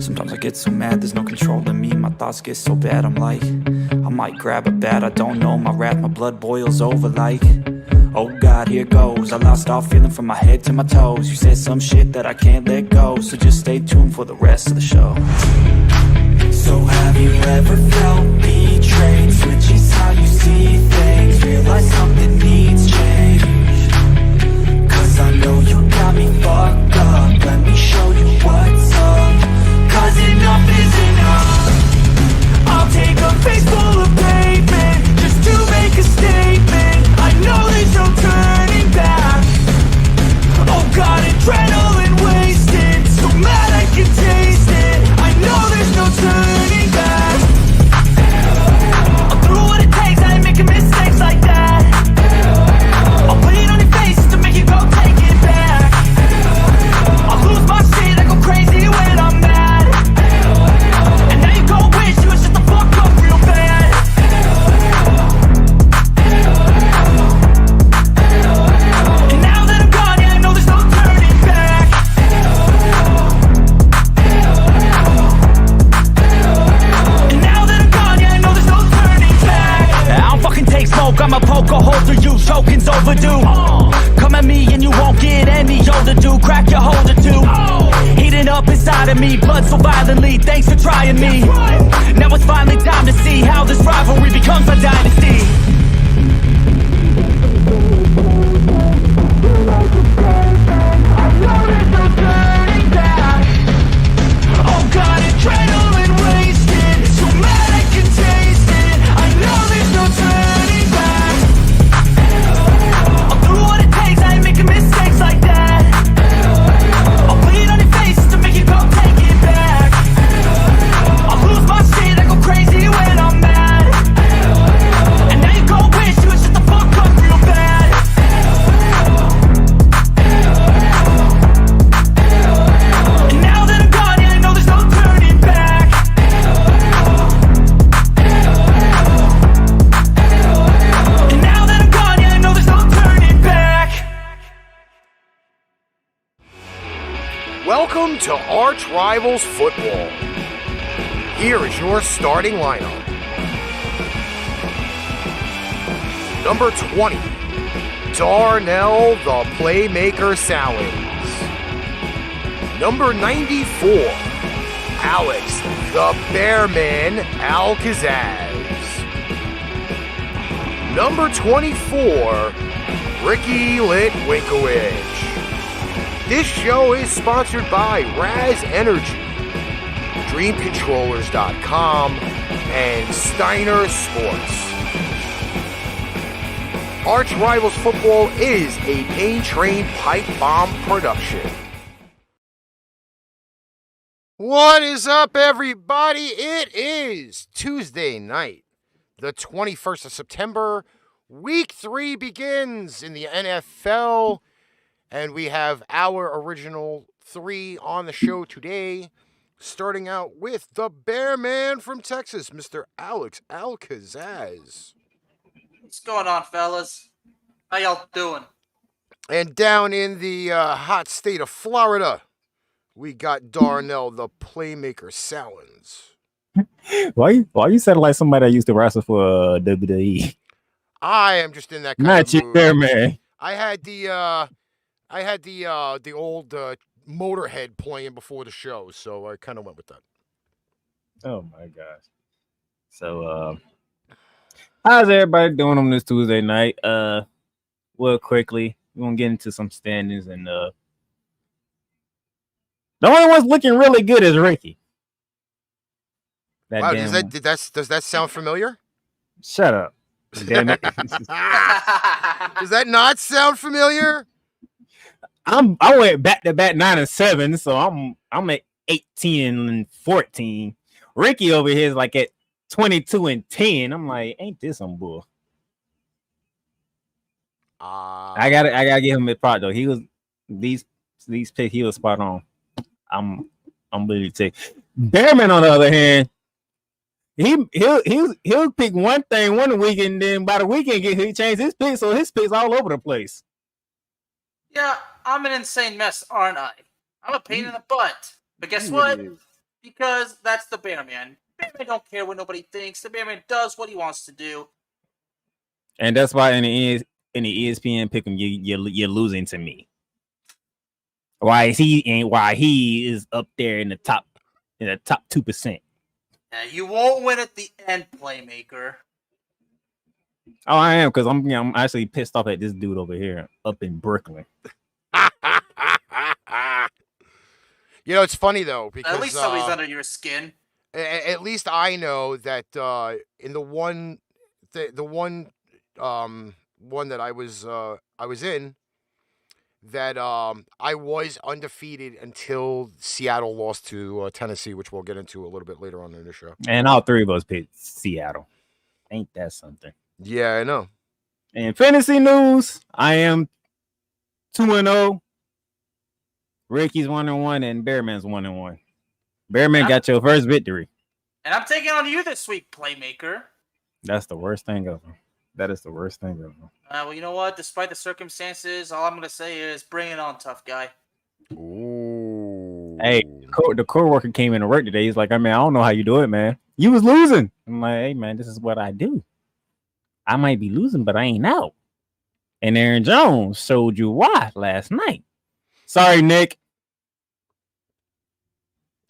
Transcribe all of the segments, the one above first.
Sometimes I get so mad, there's no control in me. My thoughts get so bad, I'm like, I might grab a bat, I don't know. My wrath, my blood boils over like, oh God, here goes. I lost all feeling from my head to my toes. You said some shit that I can't let go, so just stay tuned for the rest of the show. So have you ever felt betrayed? Switches how you see things, realize something needs change. Cause I know you got me fucked up, let me show you what's up. Cause enough is enough. I'll take a face full of pavement just to make a statement. I know there's no turning back. Oh God, adrenaline wasted, so mad I can taste it. I know there's no turning back. I'll do what it takes, I ain't making mistakes like that. I'll put it on your face to make you go take it back. I'll lose my shit, I go crazy when I'm mad. And now you go wish you would shut the fuck up real bad. And now that I'm gone, yeah, I know there's no turning back. And now that I'm gone, yeah, I know there's no turning back. I don't fucking take smoke, I'ma poke a hole through you, choking's overdue. Come at me and you won't get any older, dude. Crack your holder too. Heating up inside of me, blood so violently. Thanks for trying me. Now it's finally time to see how this rivalry becomes a dynasty. Oh God, adrenaline wasted, so mad I can taste it. I know there's no turning back. I'll do what it takes, I ain't making mistakes like that. I'll put it on your face to make you go take it back. I'll lose my shit, I go crazy when I'm mad. And now you go wish you would shut the fuck up real bad. And now that I'm gone, yeah, I know there's no turning back. And now that I'm gone, yeah, I know there's no turning back. Welcome to ArchRivals Football. Here is your starting lineup. Number 20, Darnell the Playmaker Salins. Number 94, Alex the Bearman Alcazaz. Number 24, Ricky Litwinkowicz. This show is sponsored by Raz Energy, DreamControllers.com, and Steiner Sports. ArchRivals Football is a Pain Train Pipe Bomb production. What is up, everybody? It is Tuesday night, the 21st of September. Week 3 begins in the NFL. And we have our original 3 on the show today, starting out with the Bearman from Texas, Mr. Alex Alcazaz. What's going on, fellas? How y'all doing? And down in the hot state of Florida, we got Darnell the Playmaker Salins. Why you sound like somebody that used to wrestle for WWE? I am just in that kind Not of you, mood. Bearman. I had the old Motorhead playing before the show, so I kind of went with that. Oh my gosh. So how's everybody doing on this Tuesday night? Well, quickly, we're gonna get into some standings, and the only one's looking really good is Ricky. Wow, does that sound familiar? Shut up. Damn it. Does that not sound familiar? I went back to back 9-7, so I'm at 18-14. Ricky over here is like at 22-10. I'm like, ain't this some bull? I gotta give him a part though. He was these picks, he was spot on. I'm really take Bearman on the other hand. He'll pick one thing one week, and then by the weekend he changed his picks, so his picks all over the place. Yeah, I'm an insane mess, aren't I? I'm a pain in the butt. But guess what? Because that's the Bearman. Bearman don't care what nobody thinks. The Bearman does what he wants to do. And that's why in the ESPN pick him, you're losing to me. Why he is up there in the top 2%. Yeah, you won't win at the end, playmaker. Oh, I am, because I'm actually pissed off at this dude over here up in Brooklyn. It's funny though, because At least somebody's under your skin. At least I know that in the one that I was in, that I was undefeated until Seattle lost to Tennessee, which we'll get into a little bit later on in the show. And all three of us picked Seattle. Ain't that something? Yeah, I know. In fantasy news, I am 2-0. Ricky's 1-1, and Bearman's 1-1. Bearman got your first victory. And I'm taking on you this week, playmaker. That's the worst thing ever. That is the worst thing ever. Well, you know what? Despite the circumstances, all I'm going to say is bring it on, tough guy. Ooh. Hey, the co-worker came into work today. He's like, I don't know how you do it, man. You was losing. I'm like, hey, man, this is what I do. I might be losing, but I ain't out. And Aaron Jones showed you why last night. Sorry, Nick.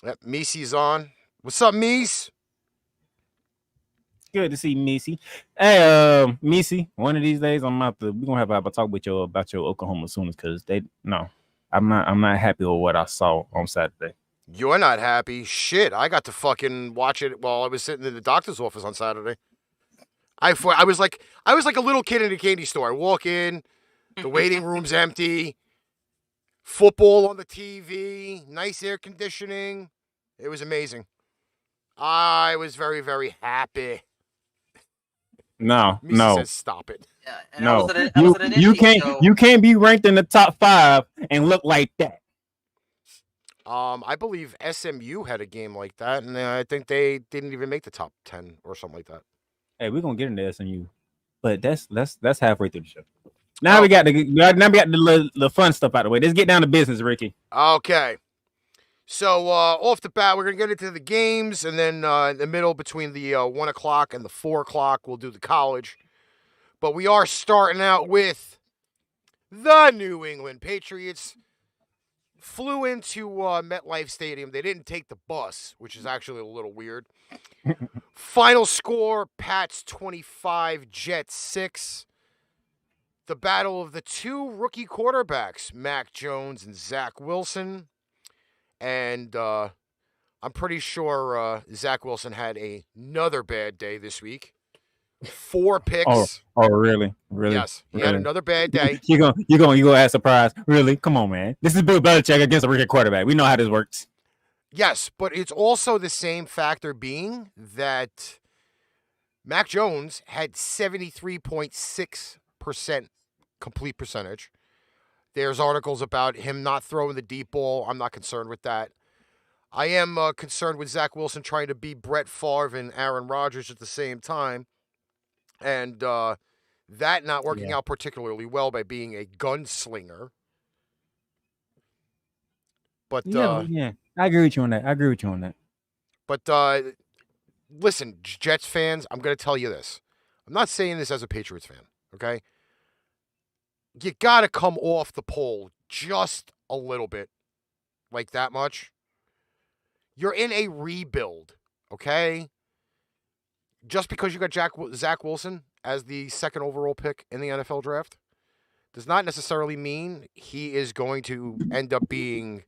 Yep, Meese's on. What's up, Meese? Good to see Meesy. Hey, Meesy, one of these days we're gonna have a talk with you about your Oklahoma Sooners, because I'm not happy with what I saw on Saturday. You're not happy? Shit, I got to fucking watch it while I was sitting in the doctor's office on Saturday. I was like a little kid in a candy store. I walk in, the waiting room's empty, football on the TV, nice air conditioning. It was amazing. I was very, very happy. No, Misa says, stop it. Yeah, and no. I was at an You can't be ranked in the top 5 and look like that. I believe SMU had a game like that, and I think they didn't even make the top 10 or something like that. Hey, we're gonna get into SMU, but that's halfway through the show. Now we got the fun stuff out of the way. Let's get down to business, Ricky. Okay. So off the bat, we're gonna get into the games, and then in the middle between the 1 o'clock and the 4 o'clock, we'll do the college. But we are starting out with the New England Patriots. Flew into MetLife Stadium. They didn't take the bus, which is actually a little weird. Final score, Pats 25, Jets 6. The battle of the two rookie quarterbacks, Mac Jones and Zach Wilson. And I'm pretty sure Zach Wilson had another bad day this week. 4 picks. Oh, really? Really? Yes, he really? had another bad day. You gonna ask surprise? Really? Come on, man. This is Bill Belichick against a rookie quarterback. We know how this works. Yes, but it's also the same factor being that Mac Jones had 73.6% complete percentage. There's articles about him not throwing the deep ball. I'm not concerned with that. I am concerned with Zach Wilson trying to be Brett Favre and Aaron Rodgers at the same time. And that not working out particularly well by being a gunslinger. But yeah, I agree with you on that. But listen, Jets fans, I'm going to tell you this. I'm not saying this as a Patriots fan, okay? You got to come off the pole just a little bit, like that much. You're in a rebuild, okay? Just because you got Zach Wilson as the second overall pick in the NFL draft does not necessarily mean he is going to end up being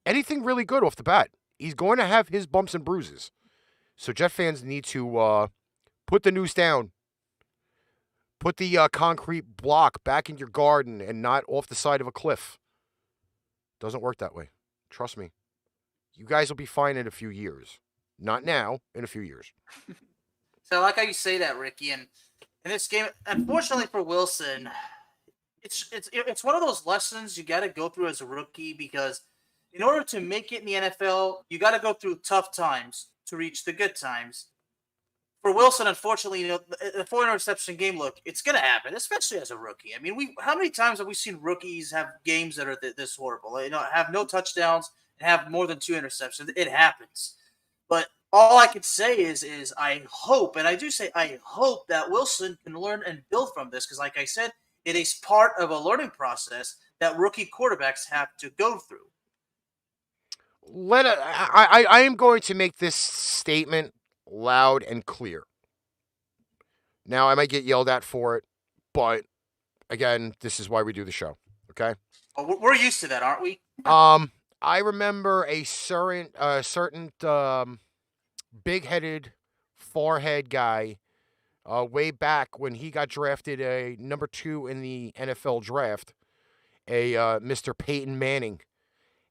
anything really good off the bat. He's going to have his bumps and bruises. So Jet fans need to put the noose down. Put the concrete block back in your garden and not off the side of a cliff. Doesn't work that way. Trust me. You guys will be fine in a few years. Not now, in a few years. So I like how you say that, Ricky. And in this game, unfortunately for Wilson, it's one of those lessons you got to go through as a rookie, because in order to make it in the NFL, you got to go through tough times to reach the good times. For Wilson, unfortunately, the 4-interception game, look, it's going to happen, especially as a rookie. I mean, how many times have we seen rookies have games that are this horrible? Have no touchdowns and have more than 2 interceptions. It happens. But all I can say is I hope, and I do say I hope, that Wilson can learn and build from this, because like I said, it is part of a learning process that rookie quarterbacks have to go through. I am going to make this statement loud and clear. Now, I might get yelled at for it, but again, this is why we do the show. Okay. Well, we're used to that, aren't we? I remember a certain big-headed, forehead guy way back when he got drafted a number 2 in the NFL draft, a Mr. Peyton Manning,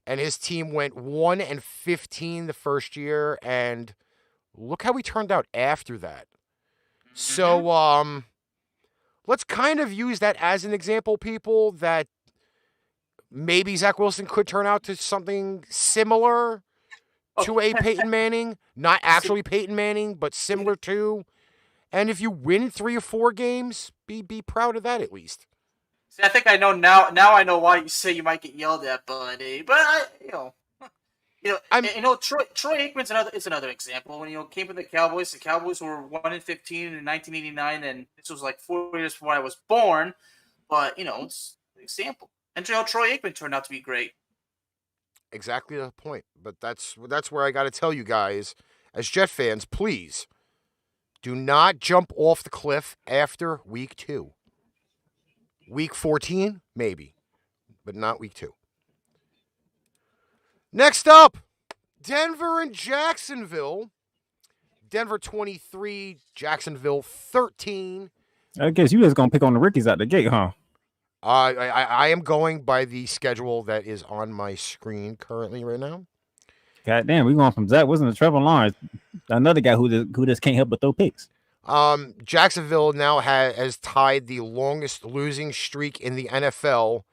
and his team went 1-15 the first year, and look how he turned out after that. So, let's kind of use that as an example, people, that maybe Zach Wilson could turn out to something similar to a Peyton Manning. Not actually Peyton Manning, but similar to. And if you win 3 or 4 games, be proud of that at least. See, I think I know now. Now I know why you say you might get yelled at, buddy. But Troy Aikman's another example. When came from the Cowboys were 1-15 in 1989, and this was like 4 years before I was born. But it's an example. And Troy Aikman turned out to be great. Exactly the point. But that's where I got to tell you guys, as Jet fans, please do not jump off the cliff after week 2. Week 14, maybe, but not week 2. Next up, Denver and Jacksonville. Denver 23, Jacksonville 13. I guess you just gonna pick on the rookies out the gate, huh? I am going by the schedule that is on my screen currently right now. God damn, we going from Zach Wilson to Trevor Lawrence, another guy who just can't help but throw picks. Jacksonville now has tied the longest losing streak in the NFL.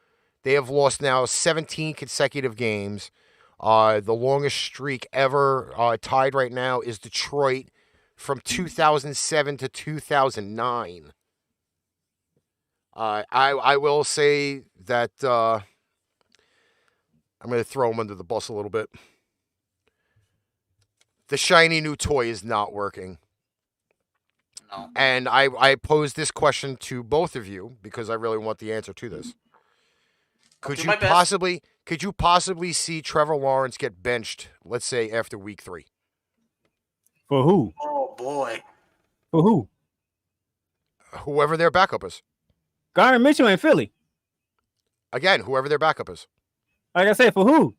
They have lost now 17 consecutive games. The longest streak ever tied right now is Detroit from 2007 to 2009. I will say that I'm going to throw him under the bus a little bit. The shiny new toy is not working. No. And I pose this question to both of you because I really want the answer to this. Could you possibly see Trevor Lawrence get benched, let's say, after week 3? For who? Oh, boy. For who? Whoever their backup is. Gardner Mitchell in Philly. Again, whoever their backup is. Like I said, for who?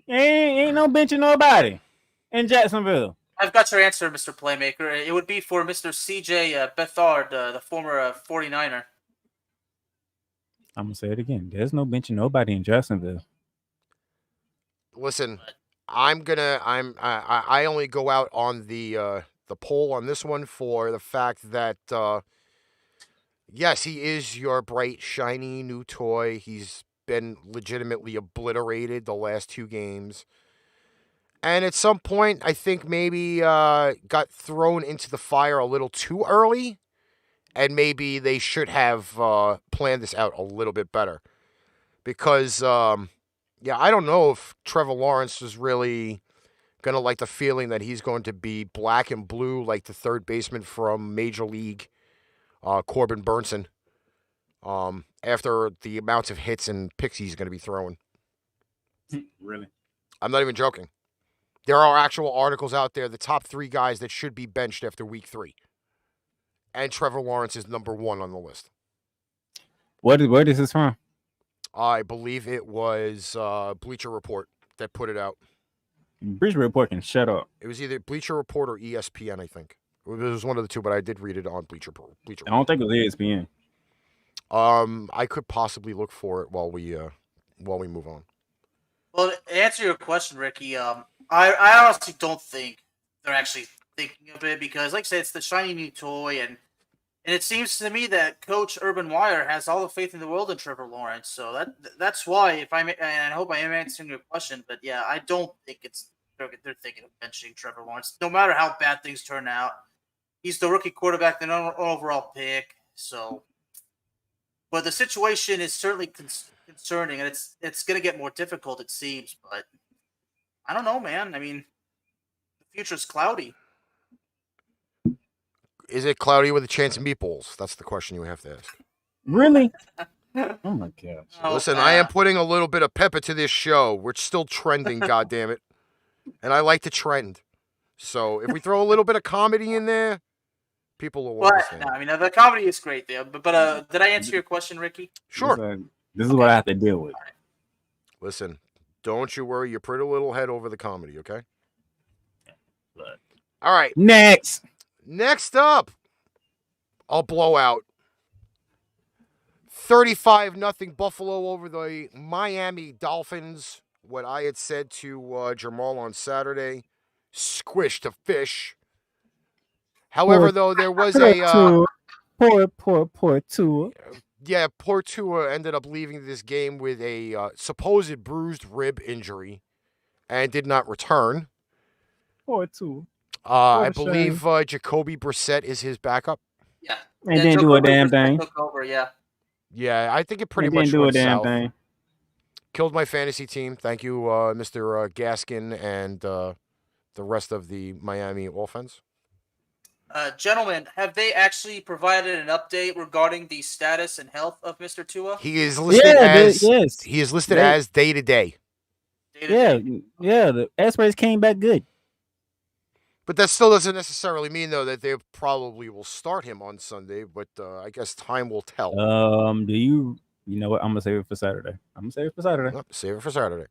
Ain't no benching nobody in Jacksonville. I've got your answer, Mr. Playmaker. It would be for Mr. C.J. Beathard, the former 49er. I'm going to say it again. There's no benching nobody in Jacksonville. Listen, I only go out on the poll on this one for the fact that yes, he is your bright, shiny new toy. He's been legitimately obliterated the last 2 games. And at some point, I think maybe got thrown into the fire a little too early. And maybe they should have planned this out a little bit better. Because, I don't know if Trevor Lawrence is really going to like the feeling that he's going to be black and blue like the third baseman from Major League, Corbin Burnson, after the amounts of hits and picks he's going to be throwing. Really? I'm not even joking. There are actual articles out there, the top 3 guys that should be benched after week 3. And Trevor Lawrence is number 1 on the list. Where is this from? I believe it was Bleacher Report that put it out. Bleacher Report can shut up. It was either Bleacher Report or ESPN, I think. It was one of the two, but I did read it on Bleacher Report. I don't think it was ESPN. I could possibly look for it while we move on. Well, to answer your question, Ricky, I honestly don't think they're actually thinking of it because, like I said, it's the shiny new toy, and it seems to me that Coach Urban Meyer has all the faith in the world in Trevor Lawrence. So that's why, and I hope I am answering your question, but yeah, I don't think they're thinking of benching Trevor Lawrence. No matter how bad things turn out, he's the rookie quarterback, the overall pick. So, but the situation is certainly concerning, and it's going to get more difficult, it seems. But I don't know, man. I mean, the future's cloudy. Is it cloudy with a chance of meatballs? That's the question you have to ask. Really? Oh my gosh. Oh, Listen, I am putting a little bit of pepper to this show. We're still trending, goddammit. And I like to trend. So if we throw a little bit of comedy in there, people will But understand. no, I mean, the comedy is great there. But did I answer your question, Ricky? Sure. This is what I have to deal with. Listen, don't you worry your pretty little head over the comedy, okay? Look. All right. Next. Next up, a blowout. 35-0 Buffalo over the Miami Dolphins. What I had said to Jamal on Saturday, squish to fish. However, though, there was a... Poor Tua. Yeah, poor Tua ended up leaving this game with a supposed bruised rib injury and did not return. Poor Tua. I believe Jacoby Brissett is his backup. Yeah. And didn't do a damn thing. Took over, yeah. Yeah, I think it pretty And much didn't do a went damn south. thing. Killed my fantasy team. Thank you, Mr. Gaskin and the rest of the Miami offense. Gentlemen, have they actually provided an update regarding the status and health of Mr. Tua? He is listed yes. He is listed as day to day. Yeah, the X-rays came back good. But that still doesn't necessarily mean, though, that they probably will start him on Sunday. But I guess time will tell. Do you know what? I'm gonna save it for Saturday. Save it for Saturday.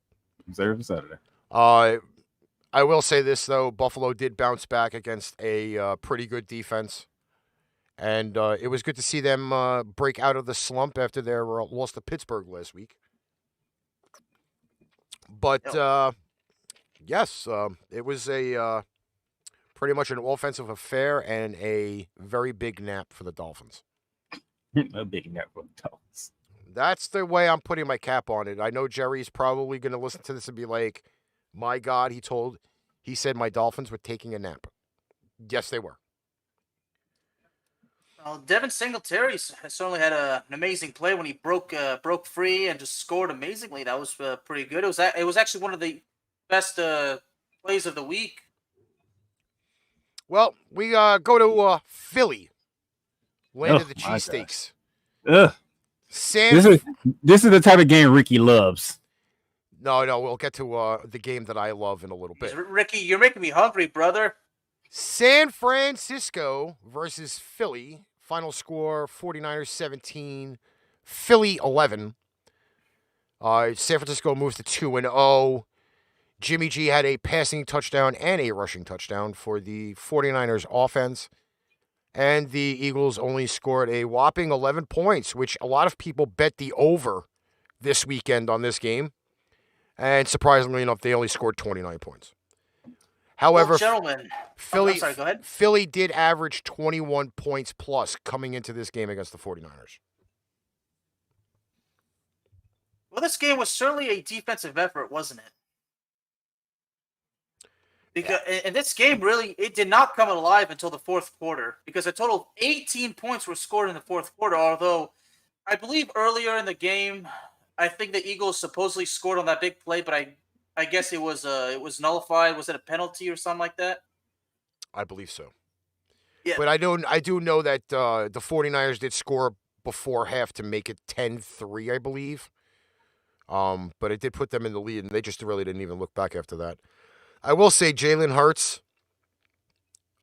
I will say this, though. Buffalo did bounce back against a pretty good defense. And it was good to see them break out of the slump after their loss to Pittsburgh last week. But, yes, it was a pretty much an offensive affair and a very big nap for the Dolphins. A big nap for the Dolphins. That's the way I'm putting my cap on it. I know Jerry's probably going to listen to this and be like, my God, he said my Dolphins were taking a nap. Yes, they were. Well, Devin Singletary certainly had an amazing play when he broke free and just scored amazingly. That was pretty good. It was actually one of the best plays of the week. Well, we go to Philly. Land of the cheesesteaks. Ugh. This is the type of game Ricky loves. No, we'll get to the game that I love in a little bit. Ricky, you're making me hungry, brother. San Francisco versus Philly. Final score, 49ers 17, Philly 11. San Francisco moves to 2-0. Jimmy G had a passing touchdown and a rushing touchdown for the 49ers offense. And the Eagles only scored a whopping 11 points, which a lot of people bet the over this weekend on this game. And surprisingly enough, they only scored 29 points. However, gentlemen, Philly, go ahead. Philly did average 21 points plus coming into this game against the 49ers. Well, this game was certainly a defensive effort, wasn't it? Because in this game, really, it did not come alive until the fourth quarter, because a total of 18 points were scored in the fourth quarter, although I believe earlier in the game, I think the Eagles supposedly scored on that big play, but I guess it was nullified. Was it a penalty or something like that? I believe so. Yeah. But I do know that the 49ers did score before half to make it 10-3, I believe. But it did put them in the lead, and they just really didn't even look back after that. I will say Jalen Hurts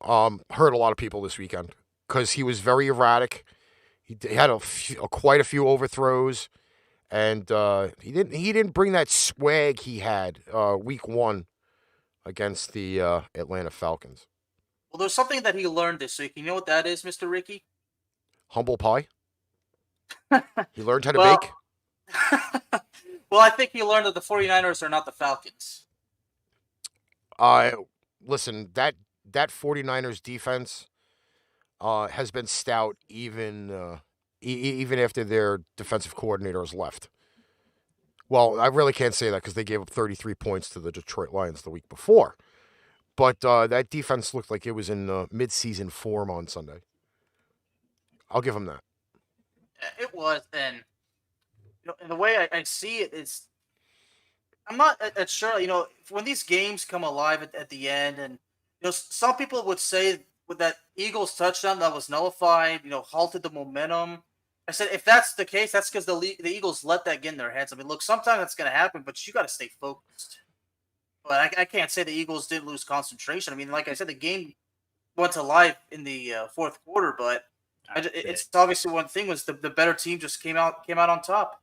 hurt a lot of people this weekend because he was very erratic. He had quite a few overthrows, and he didn't bring that swag he had week one against the Atlanta Falcons. Well, there's something that he learned this week. You know what that is, Mr. Ricky? Humble pie. He learned how to bake. Well, I think he learned that the 49ers are not the Falcons. Listen, that 49ers defense has been stout even after their defensive coordinator has left. Well, I really can't say that because they gave up 33 points to the Detroit Lions the week before. But that defense looked like it was in mid-season form on Sunday. I'll give them that. It was, and the way I see it is, I'm not sure. When these games come alive at the end, and some people would say with that Eagles touchdown that was nullified, halted the momentum. I said if that's the case, that's because the Eagles let that get in their heads. I mean, look, sometimes that's going to happen, but you got to stay focused. But I can't say the Eagles didn't lose concentration. I mean, like I said, the game went to life in the fourth quarter, but it's obviously one thing was the better team just came out on top.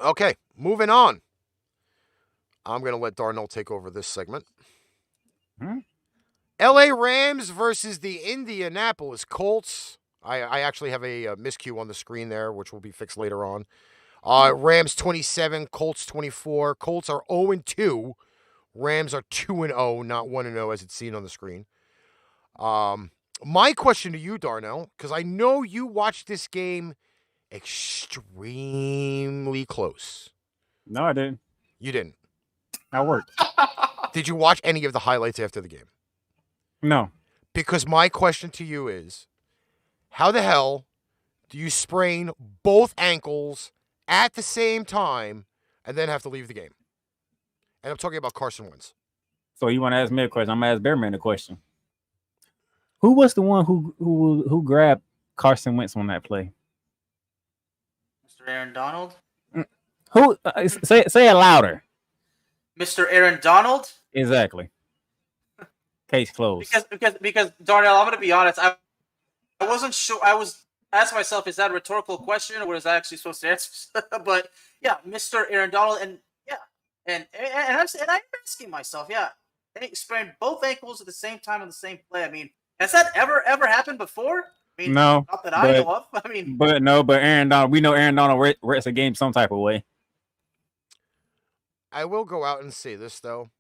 Okay, moving on. I'm going to let Darnell take over this segment. LA Rams versus the Indianapolis Colts. I actually have a miscue on the screen there, which will be fixed later on. Rams 27, Colts 24. Colts are 0-2. Rams are 2-0, not 1-0 as it's seen on the screen. My question to you, Darnell, because I know you watched this game extremely close. No, I didn't. You didn't. I worked. Did you watch any of the highlights after the game? No. Because my question to you is, how the hell do you sprain both ankles at the same time and then have to leave the game? And I'm talking about Carson Wentz. So you want to ask me a question? I'm going to ask Bearman a question. Who was the one who grabbed Carson Wentz on that play? Mr. Aaron Donald? Who? Say it louder. Mr. Aaron Donald? Exactly. Case closed. Because Darnell, I'm going to be honest. I wasn't sure. I was asking myself, is that a rhetorical question or was I actually supposed to answer? But yeah, Mr. Aaron Donald, and yeah, and I'm asking myself, yeah, and he sprained both ankles at the same time on the same play. I mean, has that ever happened before? I mean, no, not that I know of. I mean, but Aaron Donald, we know Aaron Donald rests a game some type of way. I will go out and say this though,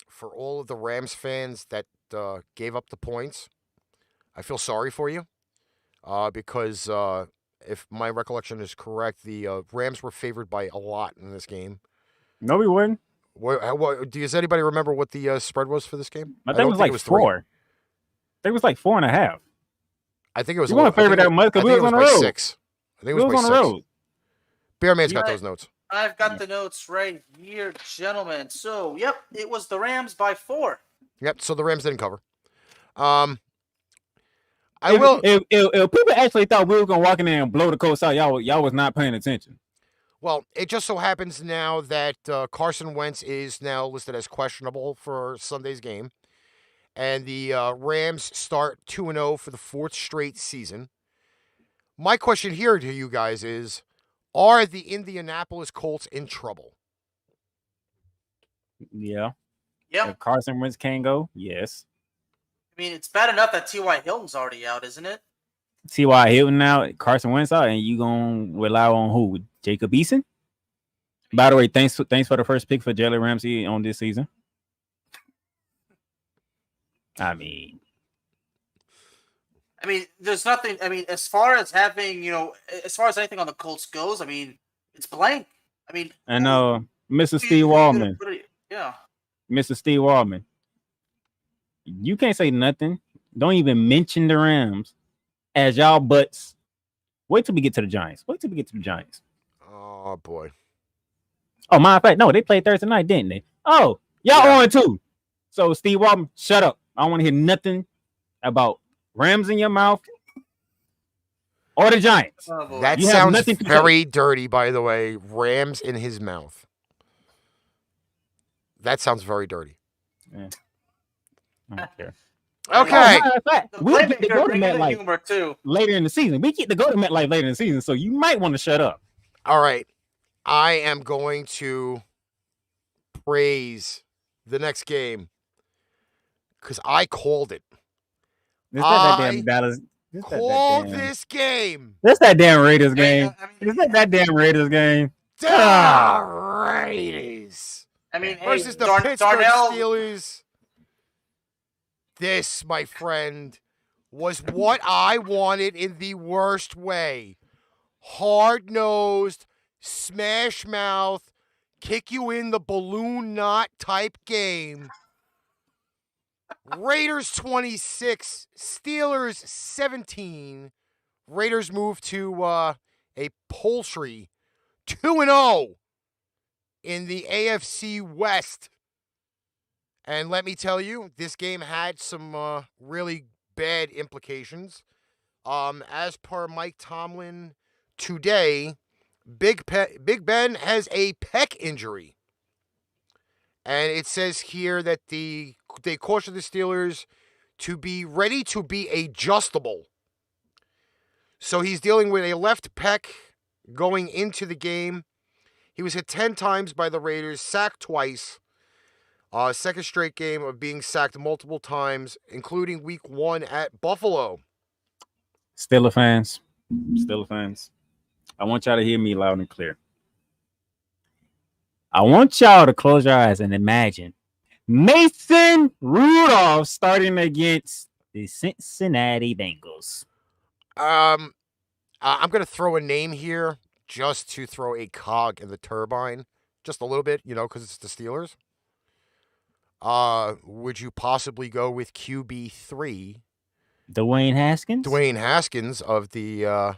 for all of the Rams fans that gave up the points, I feel sorry for you, because if my recollection is correct, the Rams were favored by a lot in this game. No, we wouldn't. Does anybody remember what the spread was for this game? I think it was like 4. I think it was like 4.5. I think it was. You want to favor that much because we was on the road. 6. I think it was on the road. Bearman's got those notes. I've got the notes right here, gentlemen. So, yep, it was the Rams by 4. Yep. So the Rams didn't cover. If people actually thought we were gonna walk in there and blow the Colts out, y'all was not paying attention. Well, it just so happens now that Carson Wentz is now listed as questionable for Sunday's game. And the Rams start 2-0 for the 4th straight season. My question here to you guys is, are the Indianapolis Colts in trouble? Yeah. Yeah. If Carson Wentz can go, yes. I mean, it's bad enough that T.Y. Hilton's already out, isn't it? T.Y. Hilton out, Carson Wentz out, and you gonna rely on who? Jacob Eason? By the way, thanks for the first pick for Jalen Ramsey on this season. I mean, there's nothing. I mean, as far as having, as far as anything on the Colts goes, I mean, it's blank. I mean, I know, Mr. Steve Wallman. Yeah. Mr. Steve Wallman. You can't say nothing. Don't even mention the Rams as y'all butts. Wait till we get to the Giants. Oh, boy. Oh, matter of fact, no, they played Thursday night, didn't they? Oh, y'all on too. So, Steve Wallman, shut up. I don't want to hear nothing about Rams in your mouth or the Giants. Oh, that sounds very dirty, by the way. Rams in his mouth. That sounds very dirty. Yeah. I don't care. Okay. We'll get to go to MetLife too later in the season. We get to go to MetLife later in the season, so you might want to shut up. All right. I am going to praise the next game because I called it. It's not that damn Dallas. Called this game. That's that damn Raiders game. It's not that damn Raiders game. The Raiders. Versus the Pittsburgh Steelers. This, my friend, was what I wanted in the worst way. Hard-nosed, smash-mouth, kick-you-in-the-balloon-knot type game. Raiders 26, Steelers 17. Raiders move to a paltry 2-0 in the AFC West. And let me tell you, this game had some really bad implications. As per Mike Tomlin today, Big Ben has a pec injury. And it says here that they caution the Steelers to be ready to be adjustable. So he's dealing with a left pec going into the game. He was hit 10 times by the Raiders, sacked twice. Second straight game of being sacked multiple times, including week 1 at Buffalo. Steelers fans, I want y'all to hear me loud and clear. I want y'all to close your eyes and imagine Mason Rudolph starting against the Cincinnati Bengals. I'm going to throw a name here just to throw a cog in the turbine. Just a little bit, because it's the Steelers. Would you possibly go with QB3? Dwayne Haskins? Dwayne Haskins of the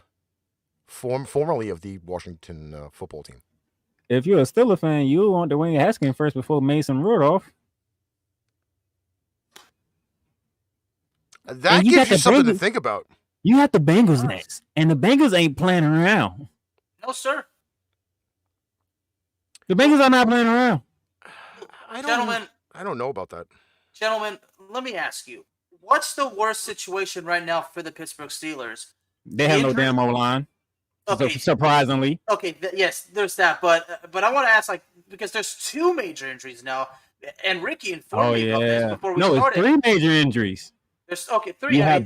formerly of the Washington football team. If you're a Steelers fan, you want Dwayne Haskins first before Mason Rudolph. That gives you something to think about. You have the Bengals next, and the Bengals ain't playing around. No, sir. The Bengals are not playing around. I don't know about that. Gentlemen, let me ask you, what's the worst situation right now for the Pittsburgh Steelers? They have no damn O-line. Okay. Surprisingly. Okay, yes, there's that, but I want to ask, because there's 2 major injuries now, and Ricky informed me about this before we started. It's 3 major injuries. There's 3. You have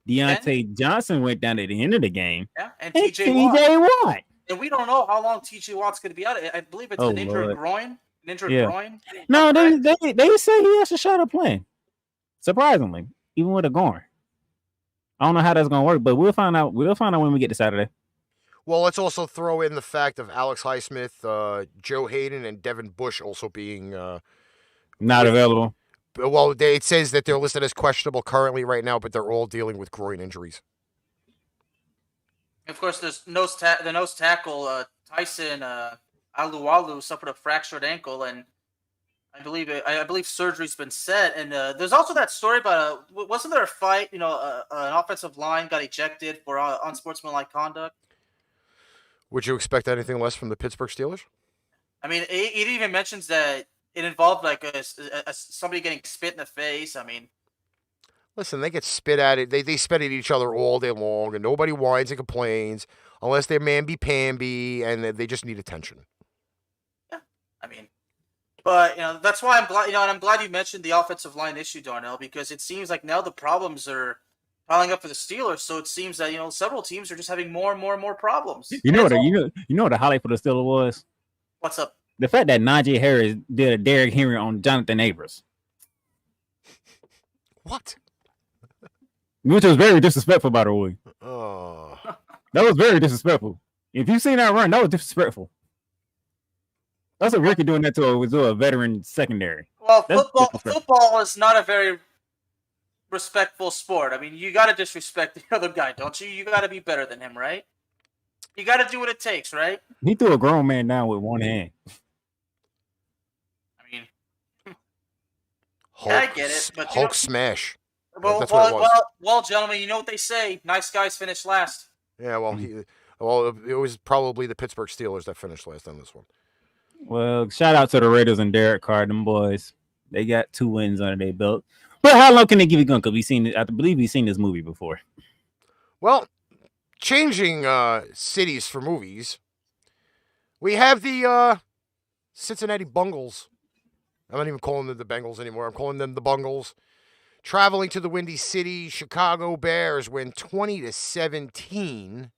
Deontay Johnson went down at the end of the game. Yeah, and TJ Watt. And we don't know how long TJ Watt's going to be out. I believe it's an injured groin. An injured groin. No, they say he has a shot at playing. Surprisingly, even with a groin. I don't know how that's going to work, but we'll find out. We'll find out when we get to Saturday. Well, let's also throw in the fact of Alex Highsmith, Joe Hayden, and Devin Bush also being not available. Well, it says that they're listed as questionable currently right now, but they're all dealing with groin injuries. Of course, there's the nose tackle Tyson Alualu suffered a fractured ankle, and I believe surgery's been set. And there's also that story about wasn't there a fight? An offensive line got ejected for unsportsmanlike conduct. Would you expect anything less from the Pittsburgh Steelers? I mean, it even mentions that it involved somebody getting spit in the face. I mean, listen, they get spit at it. They spit at each other all day long, and nobody whines and complains unless they're mamby-pamby, and they just need attention. Yeah, I mean, but that's why I'm glad. And I'm glad you mentioned the offensive line issue, Darnell, because it seems like now the problems are piling up for the Steelers. So it seems that several teams are just having more and more problems. You know what the highlight for the Steelers was? What's up? The fact that Najee Harris did a Derrick Henry on Jonathan Abrams. What? Which was very disrespectful, by the way. Oh. That was very disrespectful. If you've seen that run, that was disrespectful. That's what Ricky doing that to a veteran secondary. Well, football is not a very respectful sport. I mean, you got to disrespect the other guy, don't you? You got to be better than him, right? You got to do what it takes, right? He threw a grown man down with one hand. I mean, Hulk, I get it, but Hulk smash. Well, that's what it was. Well, gentlemen, you know what they say: nice guys finish last. Yeah, well, it was probably the Pittsburgh Steelers that finished last on this one. Well, shout out to the Raiders and Derek Carr, them boys. They got 2 wins under their belt. But how long can they give it going? Because I believe we've seen this movie before. Well, changing cities for movies, we have the Cincinnati Bungles. I'm not even calling them the Bengals anymore. I'm calling them the Bungles. Traveling to the Windy City, Chicago Bears win 20-17.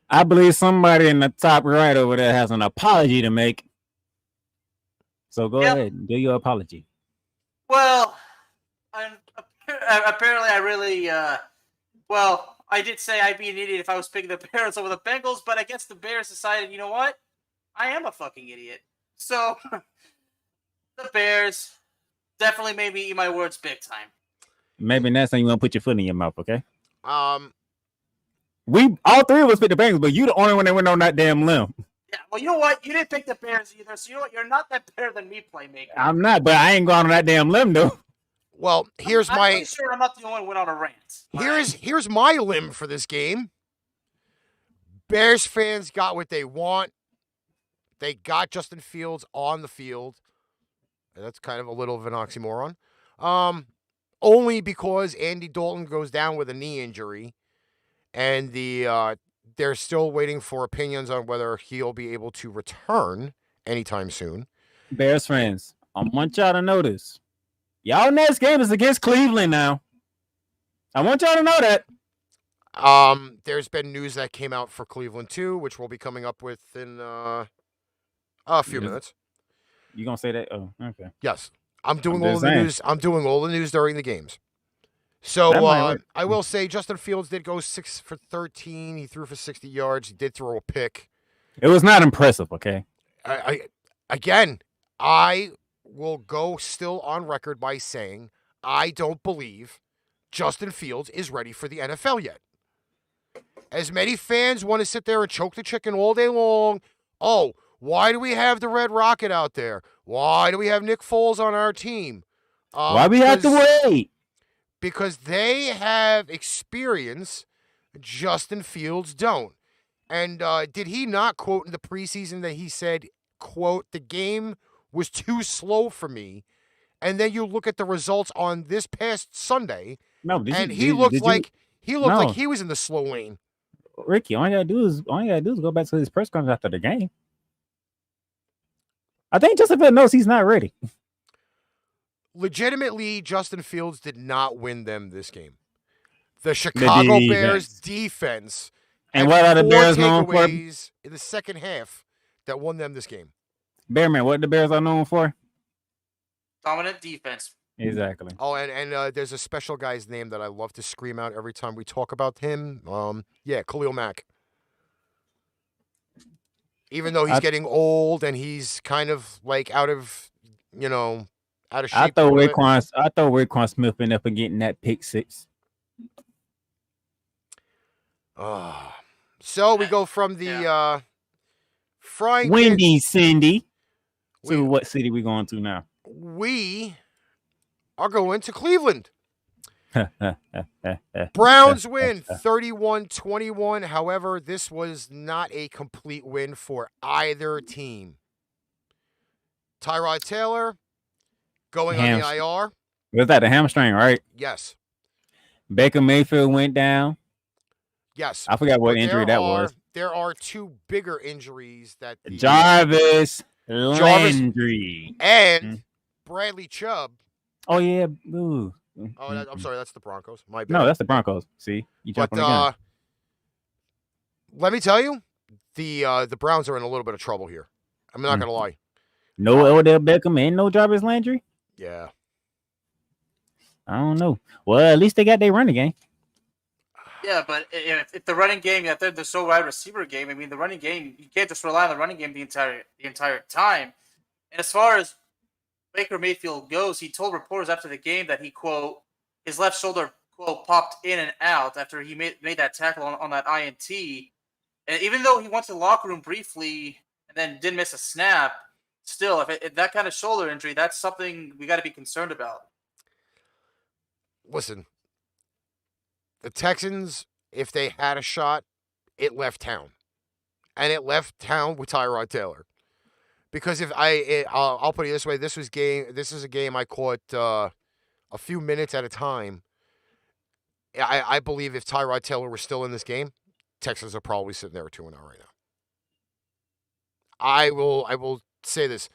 I believe somebody in the top right over there has an apology to make. So go ahead, do your apology. Well, apparently I really, I did say I'd be an idiot if I was picking the Bears over the Bengals, but I guess the Bears decided, you know what? I am a fucking idiot. So, the Bears definitely made me eat my words big time. Maybe next time you want to put your foot in your mouth, okay? We all 3 of us picked the Bengals, but you the only one that went on that damn limb. Yeah, well, you know what? You didn't pick the Bears either, so you know what? You're not that better than me, playmaker. I'm not, but I ain't going on that damn limb though. Well, here's I'm my pretty sure I'm not the only one who went on a rant. here's my limb for this game. Bears fans got what they want. They got Justin Fields on the field. And that's kind of a little of an oxymoron. Only because Andy Dalton goes down with a knee injury, and they're still waiting for opinions on whether he'll be able to return anytime soon. Bears fans, I want y'all to know this. Y'all next game is against Cleveland now. I want y'all to know that. There's been news that came out for Cleveland too, which we'll be coming up with in a few minutes. You gonna say that? Oh, okay. Yes, I'm doing all the news. I'm doing all the news during the games. So I will say Justin Fields did go 6 for 13. He threw for 60 yards. He did throw a pick. It was not impressive. Okay. I will go still on record by saying I don't believe Justin Fields is ready for the NFL yet. As many fans want to sit there and choke the chicken all day long. Oh, why do we have the Red Rocket out there? Why do we have Nick Foles on our team? Why we have to wait? Because they have experience Justin Fields don't. And did he not quote in the preseason that he said, quote, the game was too slow for me? And then you look at the results on this past Sunday, he looked like he was in the slow lane. Ricky, all you gotta do is go back to his press conference after the game. I think Justin Fields knows he's not ready. Legitimately, Justin Fields did not win them this game. The Chicago Bears defense. And what are the Bears known for? In the second half that won them this game. Bearman, what the Bears are known for? Dominant defense. Exactly. Oh, and there's a special guy's name that I love to scream out every time we talk about him. Khalil Mack. Even though he's getting old and he's kind of like out of shape. I thought Raekwon Smith ended up getting that pick 6. So we go from the frying Windy Cindy. So what city we going to now? We are going to Cleveland. Browns win 31-21. However, this was not a complete win for either team. Tyrod Taylor going on the IR. Was that a hamstring, right? Yes. Baker Mayfield went down. Yes. I forgot what injury that was. There are two bigger injuries that Jarvis Landry and Bradley Chubb. Oh yeah. Ooh. Oh, I'm sorry. That's the Broncos. My bad. No, that's the Broncos. See, you jumping again. Let me tell you, the Browns are in a little bit of trouble here. I'm not gonna lie. No Odell Beckham and no Jarvis Landry. Yeah. I don't know. Well, at least they got their running game. Yeah, but if the running game, the sole wide receiver game, I mean, the running game, you can't just rely on the running game the entire time. And as far as Baker Mayfield goes, he told reporters after the game that he, quote, his left shoulder, quote, popped in and out after he made that tackle on that INT. And even though he went to the locker room briefly and then didn't miss a snap, still, if that kind of shoulder injury, that's something we got to be concerned about. Listen, the Texans, if they had a shot, it left town. And it left town with Tyrod Taylor. Because I'll put it this way, this is a game I caught a few minutes at a time. I believe if Tyrod Taylor were still in this game, Texans are probably sitting there 2-0 right now. I will say this.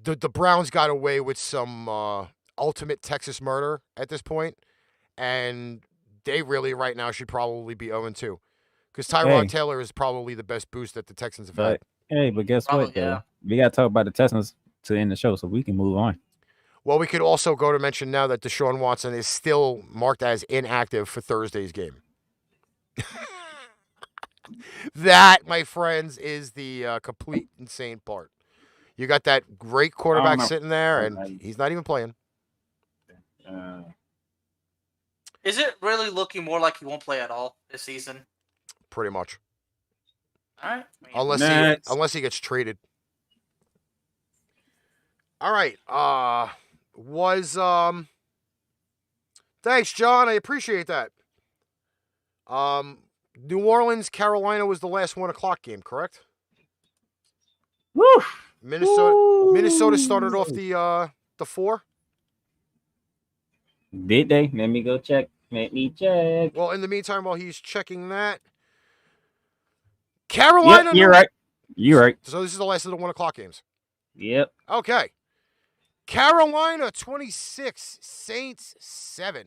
The Browns got away with some ultimate Texas murder at this point, and they really right now should probably be 0-2. Because Tyrod Taylor is probably the best boost that the Texans have had. Hey, but guess what, though? We got to talk about the Texans to end the show so we can move on. Well, we could also go to mention now that Deshaun Watson is still marked as inactive for Thursday's game. That, my friends, is the complete insane part. You got that great quarterback sitting there, and he's not even playing. Is it really looking more like he won't play at all this season? Pretty much. All right. Unless he gets traded. All right. Thanks, John. I appreciate that. New Orleans, Carolina was the last 1:00 game, correct? Woo! Minnesota started off the 4. Did they? Let me go check. Let me check. Well, in the meantime, while he's checking that, Carolina. Yep, you're right. You're right. So this is the last of the 1:00 games. Yep. Okay. Carolina 26, Saints 7.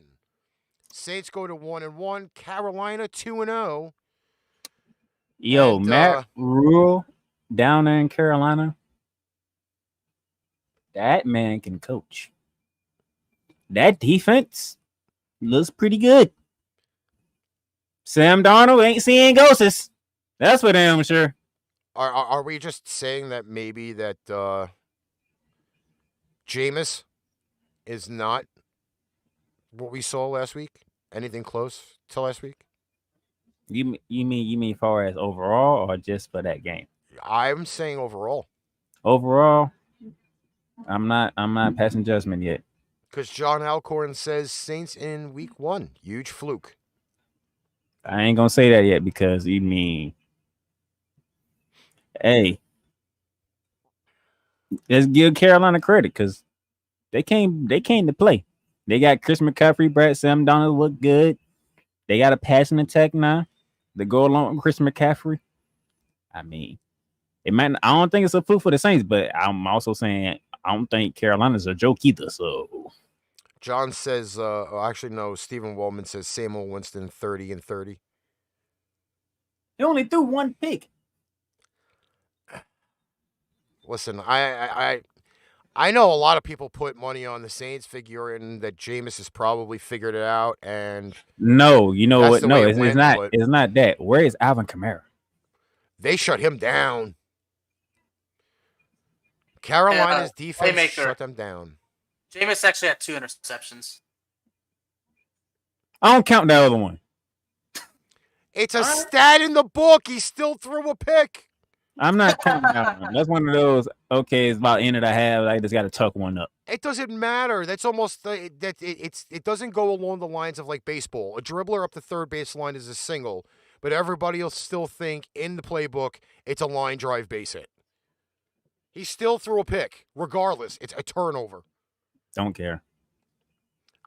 Saints go to 1-1. Carolina 2-0. Yo, Matt Rule down there in Carolina. That man can coach. That defense looks pretty good. Sam Darnold ain't seeing ghosts. That's for damn sure. Are we just saying that maybe that Jameis is not what we saw last week? Anything close to last week? You mean far as overall or just for that game? I'm saying overall. Overall, I'm not passing judgment yet. Because John Alcorn says Saints in week 1. Huge fluke. I ain't gonna say that yet because hey, let's give Carolina credit because they came to play. They got Chris McCaffrey, Brad Sam Donald look good. They got a passing attack now to go along with Chris McCaffrey. I mean, it might. I don't think it's a fluke for the Saints, but I'm also saying I don't think Carolina's a joke either. So John says, actually no. Stephen Wallman says Samuel Winston 30-30. he only threw one pick. Listen, I know a lot of people put money on the Saints, figuring that Jameis has probably figured it out. And no, you know what? No, it's not. But It's not that. Where is Alvin Kamara? they shut him down. Carolina's defense shut them down. Jameis actually had 2 interceptions. I don't count that other one. It's a stat in the book. He still threw a pick. I'm not counting that one. That's one of those. Okay, it's about end of the half. I just got to tuck one up. It doesn't matter. That's almost it doesn't go along the lines of like baseball. A dribbler up the third baseline is a single, but everybody will still think in the playbook it's a line drive base hit. He still threw a pick, regardless. It's a turnover. Don't care.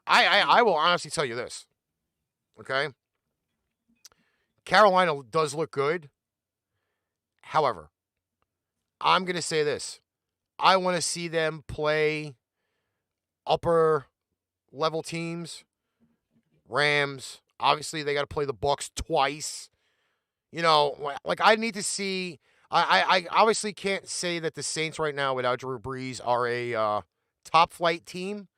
I will honestly tell you this. Okay? Carolina does look good. However, I'm going to say this. I want to see them play upper level teams. Rams. Obviously, they got to play the Bucs twice. You know, like I need to see. I obviously can't say that the Saints right now without Drew Brees are a top flight team.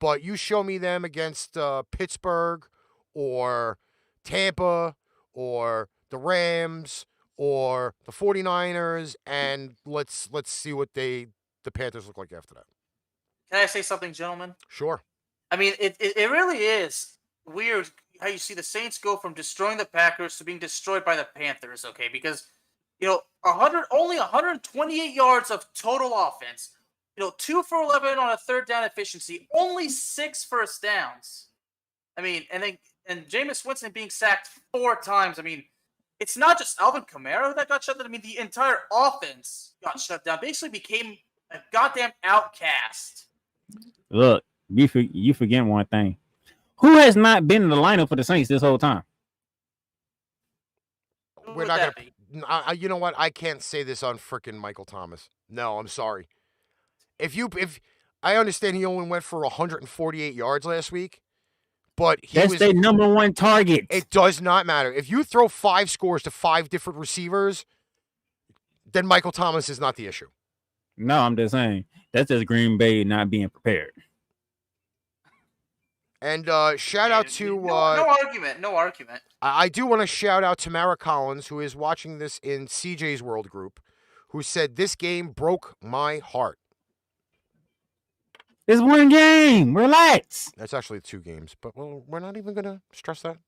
But you show me them against Pittsburgh or Tampa or the Rams or the 49ers, and let's see what the Panthers look like after that. Can I say something, gentlemen? Sure. I mean, it really is weird how you see the Saints go from destroying the Packers to being destroyed by the Panthers, okay? Because, you know, only 128 yards of total offense. You know, 2 for 11 on a third down efficiency, only 6 first downs. I mean, and Jameis Winston being sacked 4 times. I mean, it's not just Alvin Kamara that got shut down. I mean, the entire offense got shut down. Basically became a goddamn outcast. Look, you forget one thing. Who has not been in the lineup for the Saints this whole time? We're not gonna. You know what? I can't say this on frickin' Michael Thomas. No, I'm sorry. If I understand he only went for 148 yards last week, but that's their number one target. It does not matter. If you throw 5 scores to 5 different receivers, then Michael Thomas is not the issue. No, I'm just saying that's just Green Bay not being prepared. And shout out to no argument. I do want to shout out to Mara Collins, who is watching this in CJ's World Group, who said this game broke my heart. It's one game. Relax. That's actually 2 games, but we're not even going to stress that.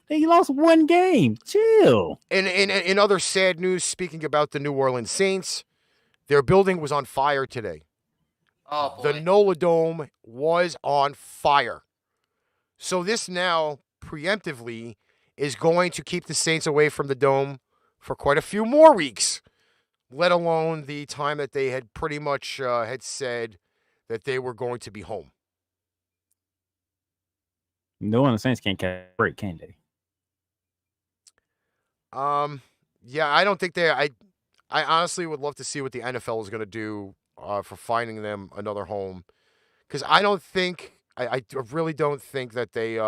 They lost one game. Chill. In other sad news, speaking about the New Orleans Saints, their building was on fire today. Oh boy. The NOLA Dome was on fire. So this now preemptively is going to keep the Saints away from the Dome for quite a few more weeks, let alone the time that they had pretty much had said that they were going to be home. No one the Saints can't catch a break, can they? Yeah, I don't think they. I honestly would love to see what the NFL is going to do for finding them another home, because I don't think I really don't think that they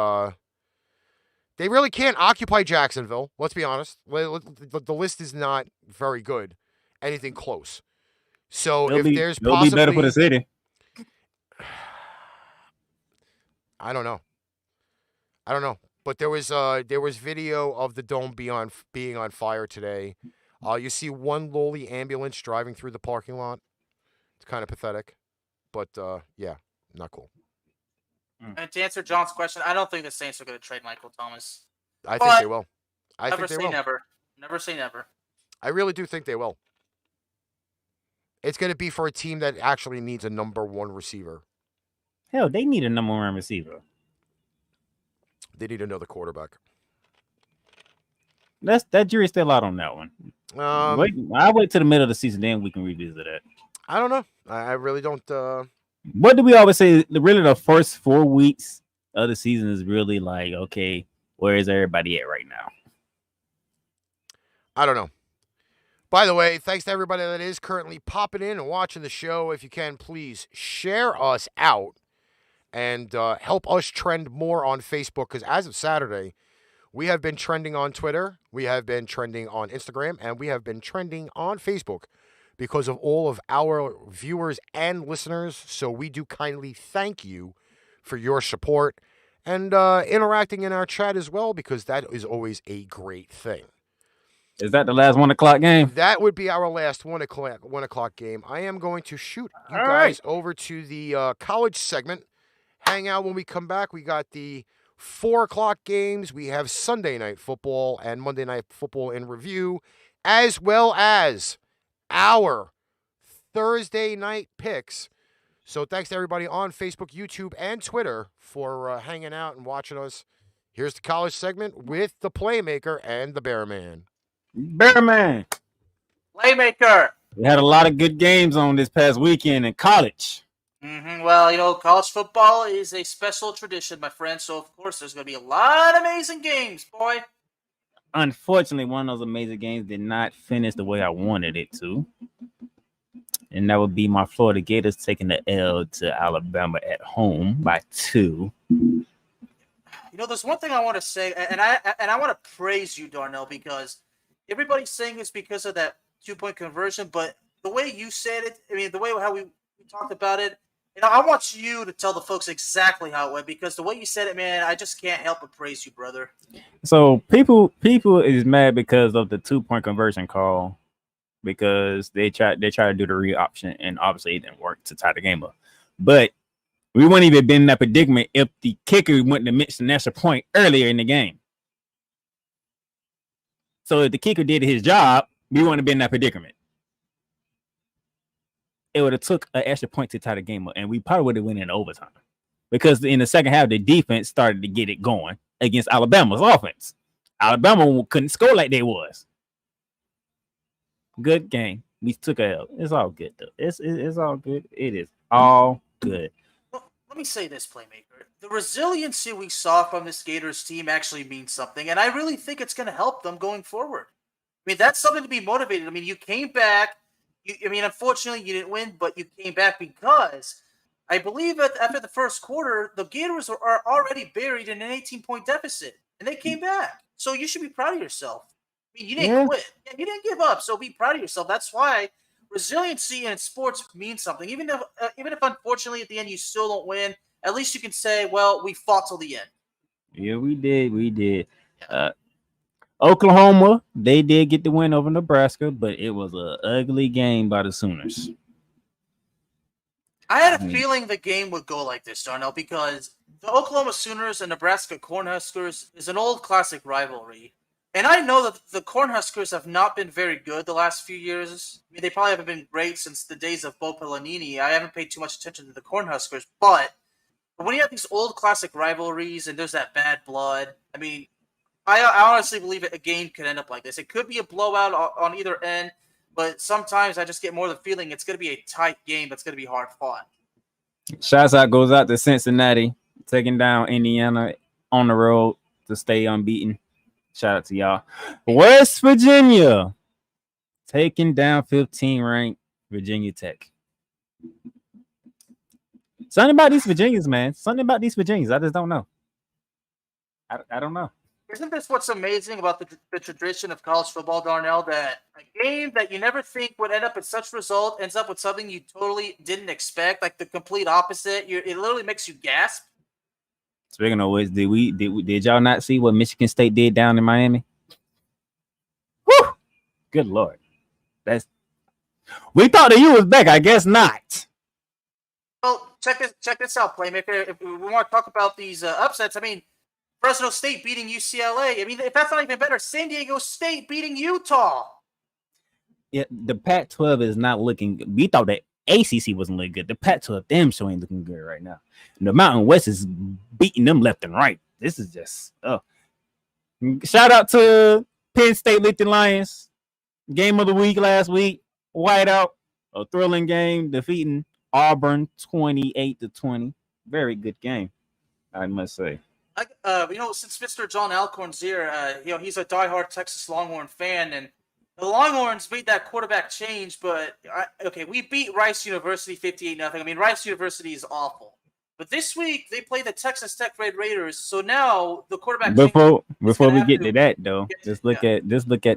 really can't occupy Jacksonville. Let's be honest. The list is not very good, anything close. So They'll there's be better for the city. I don't know. But there was video of the dome being on fire today. You see one lowly ambulance driving through the parking lot. It's kind of pathetic, but yeah, not cool. And to answer John's question, I don't think the Saints are going to trade Michael Thomas. I think they will. I never think they say will. never. Never say never. I really do think they will. It's going to be for a team that actually needs a number one receiver. Hell, they need a number one receiver. They need another quarterback. That jury's still out on that one. I'll wait till the middle of the season, then we can revisit it. I don't know. I really don't. What do we always say? Really, the first 4 weeks of the season is really like, okay, where is everybody at right now? I don't know. By the way, thanks to everybody that is currently popping in and watching the show. If you can, please share us out and help us trend more on Facebook, because as of Saturday, we have been trending on Twitter, we have been trending on Instagram, and we have been trending on Facebook because of all of our viewers and listeners. So we do kindly thank you for your support and interacting in our chat as well, because that is always a great thing. Is that the last 1 o'clock game? That would be our last 1 o'clock game. I am going to shoot you guys over to the college segment. Hang out when we come back. We got the 4 o'clock games. We have Sunday night football and Monday night football in review, as well as our Thursday night picks. So thanks to everybody on Facebook, YouTube, and Twitter for hanging out and watching us. Here's the college segment with the Playmaker and the Bearman. Bearman. Playmaker. We had a lot of good games on this past weekend in college. Well, college football is a special tradition, my friend. So, of course, there's going to be a lot of amazing games, boy. Unfortunately, one of those amazing games did not finish the way I wanted it to. And that would be my Florida Gators taking the L to Alabama at home by 2. There's one thing I want to say, and I want to praise you, Darnell, because everybody's saying it's because of that 2-point conversion, but the way you said it, the way how we talked about it, I want you to tell the folks exactly how it went, because the way you said it, man, I just can't help but praise you, brother. So people is mad because of the 2-point conversion call, because they tried to do the read option, and obviously it didn't work to tie the game up. But we wouldn't even been in that predicament if the kicker wouldn't have missed an extra point earlier in the game. So if the kicker did his job, we wouldn't have been in that predicament. It would have took an extra point to tie the game up, and we probably would have went in overtime, because in the second half, the defense started to get it going against Alabama's offense. Alabama couldn't score like they was. Good game. We took a L. It's all good, though. It's all good. It is all good. Well, let me say this, Playmaker. The resiliency we saw from this Gators team actually means something, and I really think it's going to help them going forward. That's something to be motivated. You came back. Unfortunately, you didn't win, but you came back because I believe after the first quarter, the Gators are already buried in an 18-point deficit, and they came back. So you should be proud of yourself. You didn't quit. You didn't give up, so be proud of yourself. That's why resiliency in sports means something. Even if unfortunately at the end you still don't win, at least you can say, well, we fought till the end. Yeah, we did. Oklahoma, they did get the win over Nebraska, but it was an ugly game by the Sooners. I had a feeling the game would go like this, Darnell, because the Oklahoma Sooners and Nebraska Cornhuskers is an old classic rivalry. And I know that the Cornhuskers have not been very good the last few years. I mean, they probably haven't been great since the days of Bo Pellanini. I haven't paid too much attention to the Cornhuskers, but when you have these old classic rivalries and there's that bad blood, I mean, I honestly believe a game could end up like this. It could be a blowout on either end, but sometimes I just get more the feeling it's going to be a tight game that's going to be hard fought. Shouts out goes out to Cincinnati, taking down Indiana on the road to stay unbeaten. Shout out to y'all. West Virginia taking down 15th-ranked Virginia Tech. Something about these Virginians, man. Something about these Virginians. I just don't know. I don't know. Isn't this what's amazing about the tradition of college football, Darnell? That a game that you never think would end up with such result ends up with something you totally didn't expect, like the complete opposite. It literally makes you gasp. Speaking of which, did y'all not see what Michigan State did down in Miami? Woo! Good Lord. We thought that you was back. I guess not. Well, check this out, Playmaker. If we want to talk about these upsets, I mean, Fresno State beating UCLA. I mean, if that's not even better, San Diego State beating Utah. Yeah, the Pac-12 is not looking good. We thought that ACC wasn't looking good. The Pac-12 damn sure ain't looking good right now. And the Mountain West is beating them left and right. This is just shout out to Penn State Licton Lions. Game of the week last week. Whiteout. A thrilling game, defeating Auburn 28-20. Very good game, I must say. Since Mr. John Alcorn's here, he's a diehard Texas Longhorn fan, and the Longhorns made that quarterback change, but we beat Rice University 58-0. I mean, Rice University is awful. But this week they play the Texas Tech Red Raiders, so now the quarterback. Before we get to that though, just look at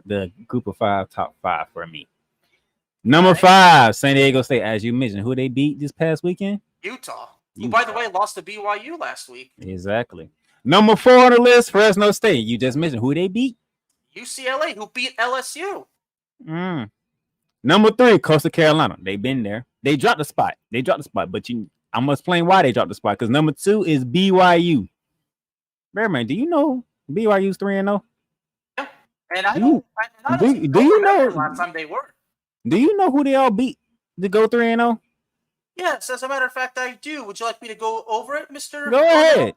the group of 5 top 5 for me. Number 5, San Diego State, as you mentioned, who they beat this past weekend? Utah. Who, by the way, lost to BYU last week. Exactly. Number 4 on the list, Fresno State. You just mentioned who they beat? UCLA, who beat LSU. Number 3, Coastal Carolina. They've been there. They dropped the spot. But I must explain why they dropped the spot. Because number 2 is BYU. Bearman, do you know BYU's 3-0? Yeah, and I don't. Do you know last time they were? Do you know who they all beat to go 3-0? Yes, as a matter of fact, I do. Would you like me to go over it, Mr. Go ahead.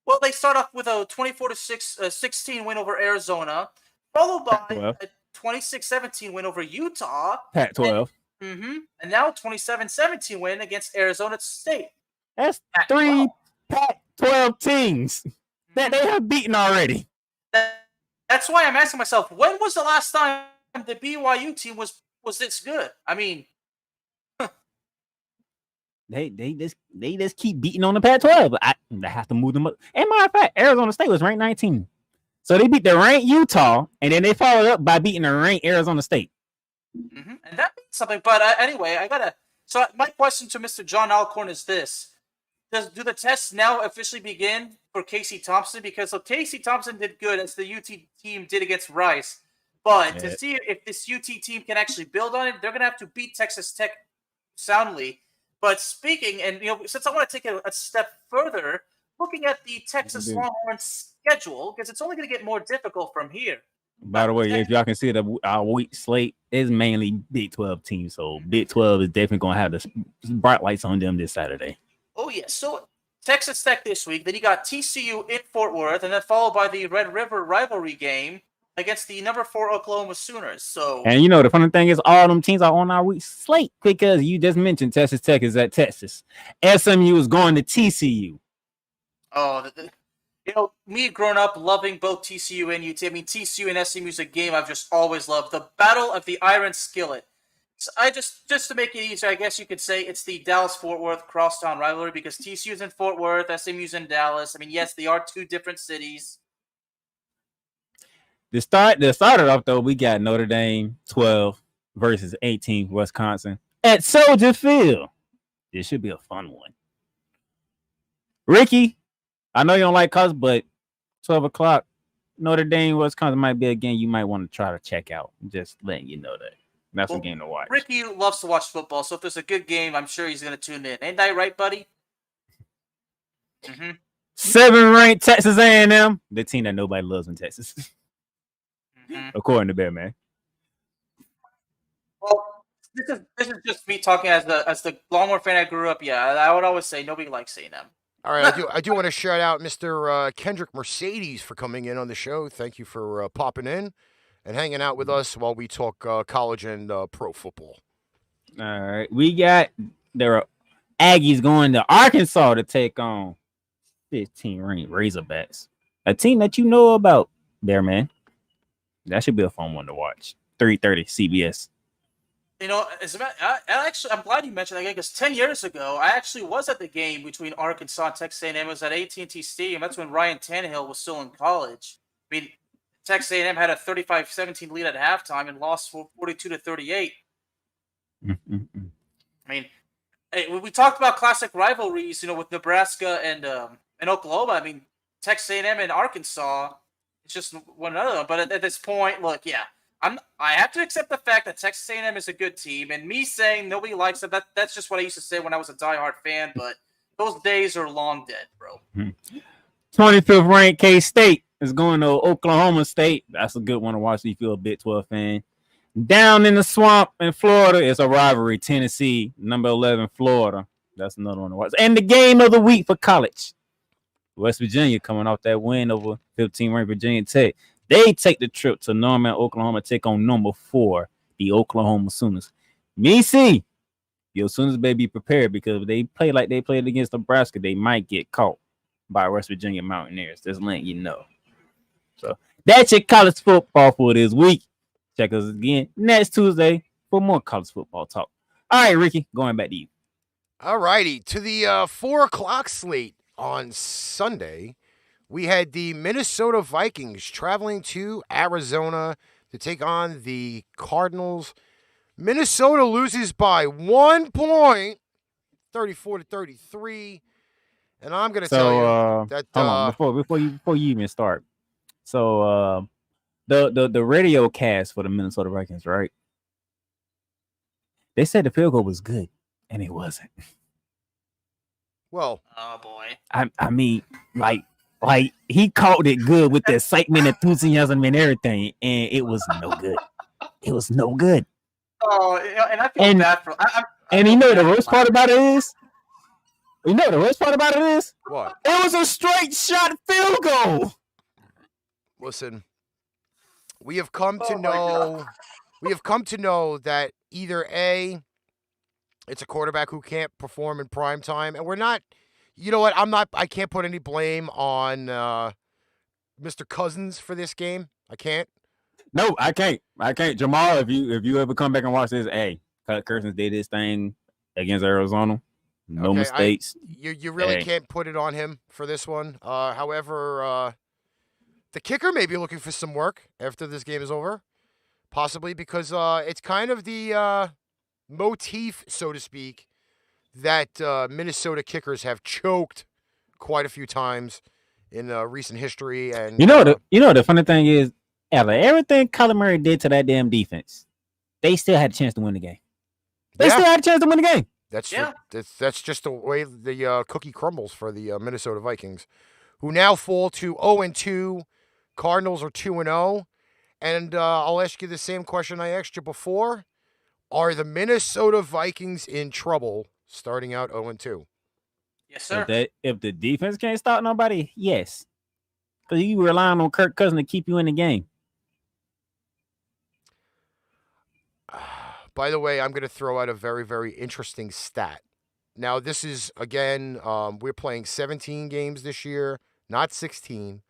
Well, they start off with a 24-16 win over Arizona, followed by a 26-17 win over Utah. Pac-12. And now 27-17 win against Arizona State. That's 3 Pac-12 teams that they have beaten already. That's why I'm asking myself, when was the last time the BYU team was this good? I mean, they just keep beating on the Pac-12. I have to move them up. And matter of fact, Arizona State was ranked 19. So they beat the ranked Utah, and then they followed up by beating the ranked Arizona State. And that means something. But anyway, so my question to Mr. John Alcorn is this. Do the tests now officially begin for Casey Thompson? Because Casey Thompson did good as the UT team did against Rice. But to see if this UT team can actually build on it, they're going to have to beat Texas Tech soundly. But speaking, and since I want to take a step further, looking at the Texas Longhorns schedule, because it's only going to get more difficult from here. By the way, if y'all can see our week slate is mainly Big 12 teams, so Big 12 is definitely going to have the bright lights on them this Saturday. Oh, yeah. So Texas Tech this week, then you got TCU in Fort Worth, and then followed by the Red River rivalry game against the number 4 Oklahoma Sooners. So, and the funny thing is, all them teams are on our week slate because you just mentioned Texas Tech is at Texas. SMU is going to TCU. Oh, me growing up loving both TCU and UT. I mean, TCU and SMU is a game I've just always loved. The Battle of the Iron Skillet. So I just to make it easier, I guess you could say it's the Dallas-Fort Worth crosstown rivalry because TCU is in Fort Worth, SMU's in Dallas. I mean, yes, they are 2 different cities. To start it off, though, we got Notre Dame 12 versus 18 Wisconsin at Soldier Field. This should be a fun one. Ricky, I know you don't like us, but 12 o'clock, Notre Dame, Wisconsin might be a game you might want to try to check out. Just letting you know that. That's a game to watch. Ricky loves to watch football, so if there's a good game, I'm sure he's going to tune in. Ain't that right, buddy? Mm-hmm. 7th ranked Texas A&M, the team that nobody loves in Texas, according to Bear Man. Well, this is just me talking as the Longhorn fan I grew up. Yeah, I would always say nobody likes A&M. All right, I do want to shout out Mr. Kendrick Mercedes for coming in on the show. Thank you for popping in and hanging out with us while we talk college and pro football. All right, we got the Aggies going to Arkansas to take on 15 ranked Razorbacks, a team that you know about, Bear Man. That should be a fun one to watch. 3:30 CBS. You know, I'm glad you mentioned that game because 10 years ago, I actually was at the game between Arkansas and Texas A&M. It was at AT&T Stadium. That's when Ryan Tannehill was still in college. I mean, Texas A&M had a 35-17 lead at halftime and lost 42-38. I mean, hey, we talked about classic rivalries, with Nebraska and Oklahoma. I mean, Texas A&M and Arkansas, it's just one another. But at this point, look, yeah. I have to accept the fact that Texas A&M is a good team, and me saying nobody likes them, that's just what I used to say when I was a diehard fan, but those days are long dead, bro. 25th ranked K-State is going to Oklahoma State. That's a good one to watch if you're a Big 12 fan. Down in the swamp in Florida is a rivalry, Tennessee, number 11, Florida. That's another one to watch. And the game of the week for college, West Virginia coming off that win over 15th-ranked Virginia Tech. They take the trip to Norman, Oklahoma, take on number 4, the Oklahoma Sooners. See, your Sooners better be prepared because if they play like they played against Nebraska, they might get caught by West Virginia Mountaineers. Just letting you know. So that's your college football for this week. Check us again next Tuesday for more college football talk. All right, Ricky, going back to you. All righty. To the 4 o'clock slate on Sunday, we had the Minnesota Vikings traveling to Arizona to take on the Cardinals. Minnesota loses by 1 point, 34-33. And I'm going to tell you that hold on, before you even start. So the radio cast for the Minnesota Vikings, right? They said the field goal was good, and it wasn't. Well, oh boy. I mean, like he called it good with the excitement, enthusiasm, and everything, and it was no good. It was no good. Oh, and I feel bad for. And you know the worst part about it is. What? It was a straight shot field goal. Listen, we have come to know. We have come to know that either A, it's a quarterback who can't perform in prime time, and we're not. You know what? I can't put any blame on Mr. Cousins for this game. I can't. No, I can't. Jamal, if you ever come back and watch this, hey, Cousins did his thing against Arizona. No mistakes. You really can't put it on him for this one. However, the kicker may be looking for some work after this game is over, possibly because it's kind of the motif, so to speak, that Minnesota kickers have choked quite a few times in recent history. And the funny thing is, after everything Kyler Murray did to that damn defense, they still had a chance to win the game. That's just the way the cookie crumbles for the Minnesota Vikings, who now fall to 0-2. Cardinals are 2-0. And I'll ask you the same question I asked you before. Are the Minnesota Vikings in trouble starting out 0-2? Yes, sir. If the defense can't stop nobody, yes. Because you relying on Kirk Cousins to keep you in the game. By the way, I'm going to throw out a very, very interesting stat. Now, this is, again, we're playing 17 games this year, not 16.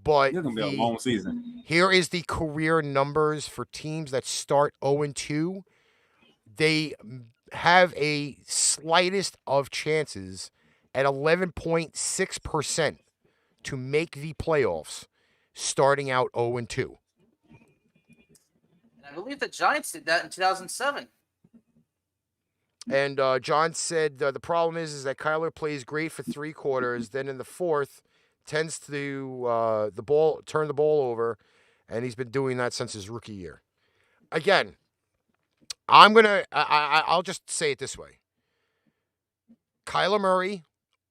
But it's going to be a long season. Here is the career numbers for teams that start 0-2. They have a slightest of chances at 11.6% to make the playoffs starting out 0-2. I believe the Giants did that in 2007. And John said the problem is that Kyler plays great for 3 quarters. Then in the fourth, tends to turn the ball over, and he's been doing that since his rookie year. Again, I'll just say it this way. Kyler Murray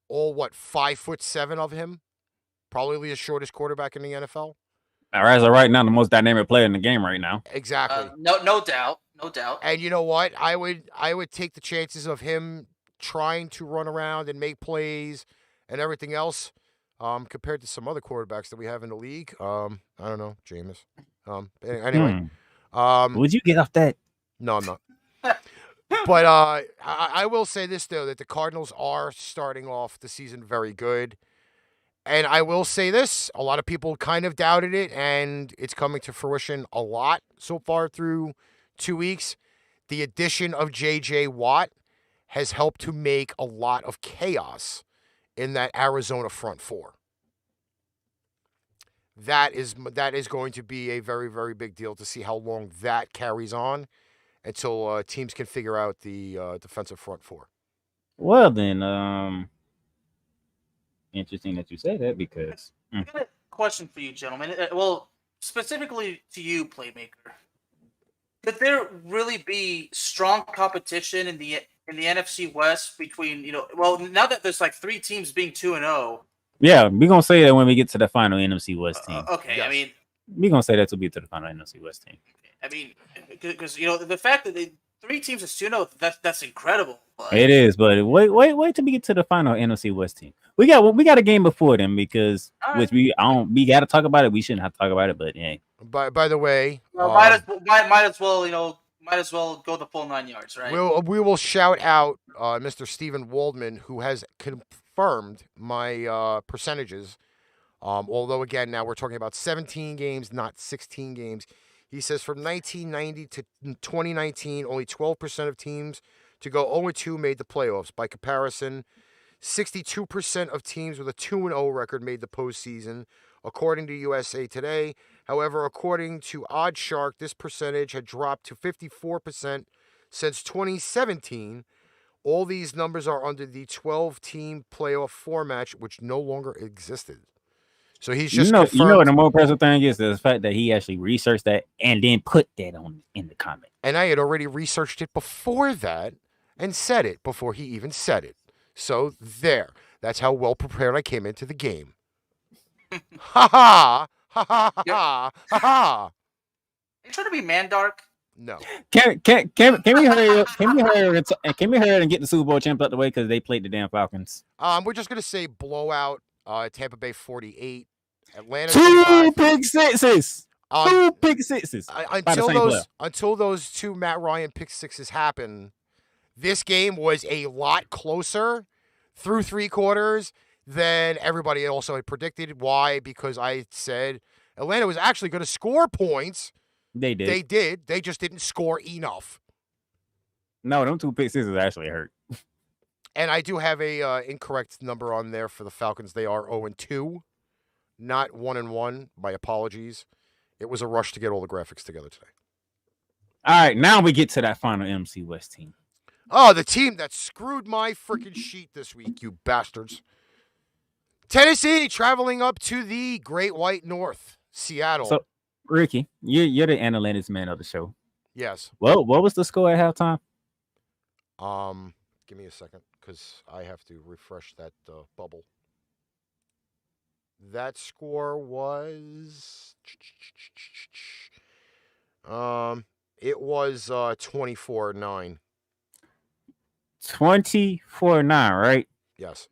all 5'7" of him, probably the shortest quarterback in the NFL. All right, so right now the most dynamic player in the game right now. Exactly. No doubt. And you know what? I would take the chances of him trying to run around and make plays and everything else, compared to some other quarterbacks that we have in the league. I don't know, Jameis. Anyway, Would you get off that? no, I'm not. But I will say this though, that the Cardinals are starting off the season very good. And I will say this, a lot of people kind of doubted it, and it's coming to fruition a lot so far through 2 weeks. The addition of J.J. Watt has helped to make a lot of chaos in that Arizona front four. That is going to be a very, very big deal to see how long that carries on until teams can figure out the defensive front four. Well, then, interesting that you say that because I got a question for you, gentlemen. Well, specifically to you, Playmaker. Could there really be strong competition in the NFC West between, now that there's like 3 teams being 2-0? Yeah, we're gonna say that when we get to the final NFC West team. Okay, yes. I mean, we're gonna say that to be to the final NFC West team. I mean, because the fact that 3 teams is 2-0, that's incredible. It is, but wait till we get to the final NFC West team. We got a game before them because which we got to talk about it. We shouldn't have to talk about it, but yeah. By the way, might as well go the full 9 yards, right? We will shout out Mr. Stephen Waldman, who has confirmed my percentages. Although again, now we're talking about 17 games, not 16 games. He says from 1990 to 2019, only 12% of teams to go 0-2 made the playoffs. By comparison, 62% of teams with a 2-0 record made the postseason, according to USA Today. However, according to OddsShark, this percentage had dropped to 54% since 2017. All these numbers are under the 12-team playoff format, which no longer existed. So he's just you know what the more impressive thing is the fact that he actually researched that and then put that on in the comment. And I had already researched it before that and said it before he even said it. So there. That's how well prepared I came into the game. Ha ha! Ha ha ha ha ha! You trying to be Mandark? No. Can we hurry up? Can we hurry and get the Super Bowl champs out the way because they played the damn Falcons? We're just gonna say blowout. Tampa Bay 48. Atlanta 2 pick sixes. 2 pick sixes. Until those 2 Matt Ryan pick sixes happen, this game was a lot closer through 3 quarters than everybody also had predicted. Why? Because I said Atlanta was actually going to score points. They did. They did. They just didn't score enough. No, them 2 pick sixes actually hurt. And I do have a incorrect number on there for the Falcons. They are 0-2, not 1-1. My apologies. It was a rush to get all the graphics together today. All right, now we get to that final NFC West team. Oh, the team that screwed my freaking sheet this week, you bastards. Tennessee traveling up to the Great White North, Seattle. So, Ricky, you're the analytics man of the show. Yes. Well, what was the score at halftime? Give me a second because I have to refresh that bubble. That score was it was 24-9. 24-9, right? Yes.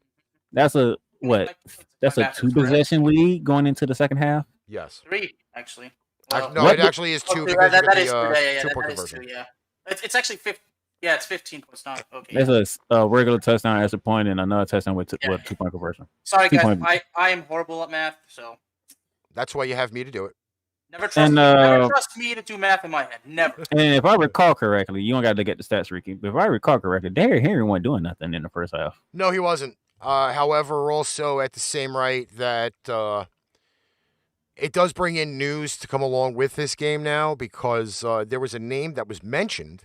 That's a what? That's a 2 possession lead going into the second half. Yes. 3 actually. No, it actually is 2 because that is 2-point conversion. Yeah. It's actually 15. Yeah, it's 15 points. Not okay. There's a regular touchdown, extra point, and another touchdown with 2-point conversion. Sorry, guys. I am horrible at math, so that's why you have me to do it. Never trust me to do math in my head. Never. And if I recall correctly, you don't got to get the stats, Ricky. But if I recall correctly, Derrick Henry wasn't doing nothing in the first half. No, he wasn't. However, also at the same rate that it does bring in news to come along with this game now because there was a name that was mentioned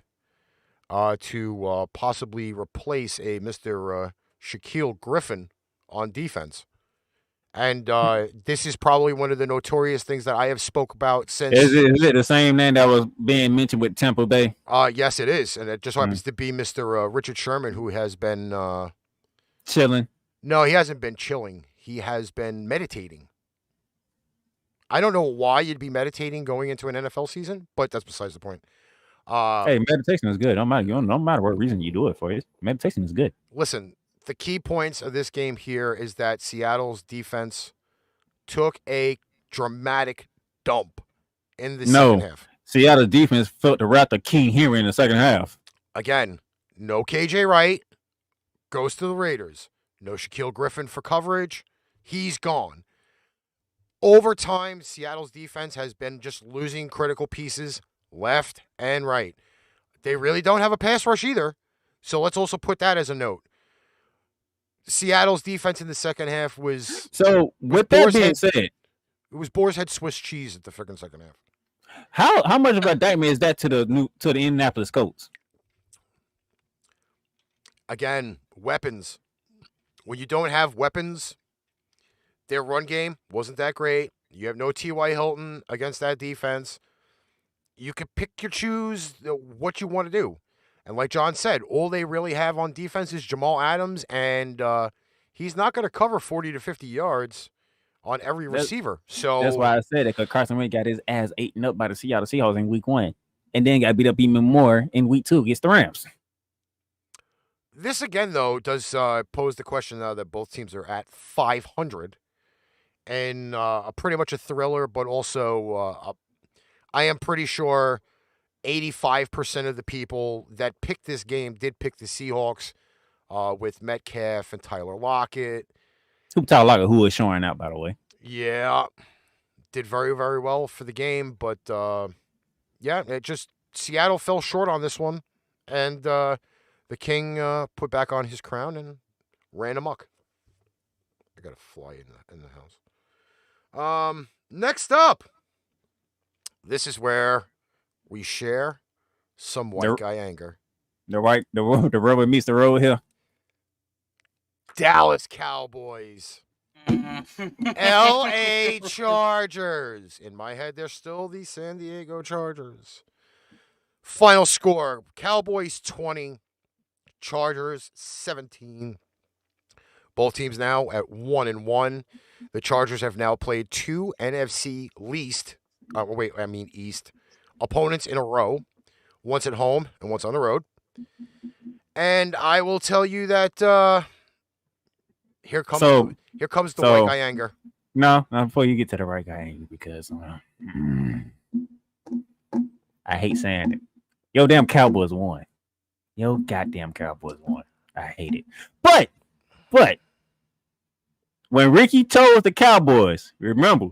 to possibly replace a Mr. Shaquille Griffin on defense. And this is probably one of the notorious things that I have spoke about since. Is it the same name that was being mentioned with Tampa Bay? Yes, it is. And it just happens to be Mr. Richard Sherman, who has been... chilling. No, he hasn't been chilling. He has been meditating. I don't know why you'd be meditating going into an NFL season, but that's besides the point. Hey, meditation is good. No matter what reason you do it for. Meditation is good. Listen, the key points of this game here is that Seattle's defense took a dramatic dump in the second half. Seattle's defense felt the wrath of King Henry in the second half. Again, no KJ Wright. Goes to the Raiders. No Shaquille Griffin for coverage. He's gone. Over time, Seattle's defense has been just losing critical pieces left and right. They really don't have a pass rush either. So let's also put that as a note. Seattle's defense in the second half was... So, with that being said... It was Boar's Head Swiss cheese at the freaking second half. How much of an indictment is that to the Indianapolis Colts? Again, weapons. When you don't have weapons, their run game wasn't that great. You have no T.Y. Hilton against that defense. You can pick your choose what you want to do. And like John said, all they really have on defense is Jamal Adams, and he's not going to cover 40 to 50 yards on every receiver. So that's why I said it, because Carson Wentz got his ass eaten up by the Seattle Seahawks in week 1, and then got beat up even more in week 2 against the Rams. This, again, though, does pose the question now that both teams are at 500 and pretty much a thriller, but also I am pretty sure 85% of the people that picked this game did pick the Seahawks with Metcalf and Tyler Lockett. Tyler Lockett, who is showing out, by the way. Yeah, did very, very well for the game, but yeah, Seattle fell short on this one, and the King put back on his crown and ran amok. I got a fly in the house. Next up, this is where we share some white guy anger. The rubber meets the road here. Dallas Cowboys. L.A. Chargers. In my head, they're still the San Diego Chargers. Final score, Cowboys 20, Chargers 17. Both teams now at 1-1. The Chargers have now played 2 NFC East opponents in a row. Once at home and once on the road. And I will tell you that here comes the white guy anger. No, before you get to the right guy anger, because I hate saying it. Yo, damn Cowboys won. Yo, goddamn Cowboys won. I hate it. But when Ricky told the Cowboys, remember,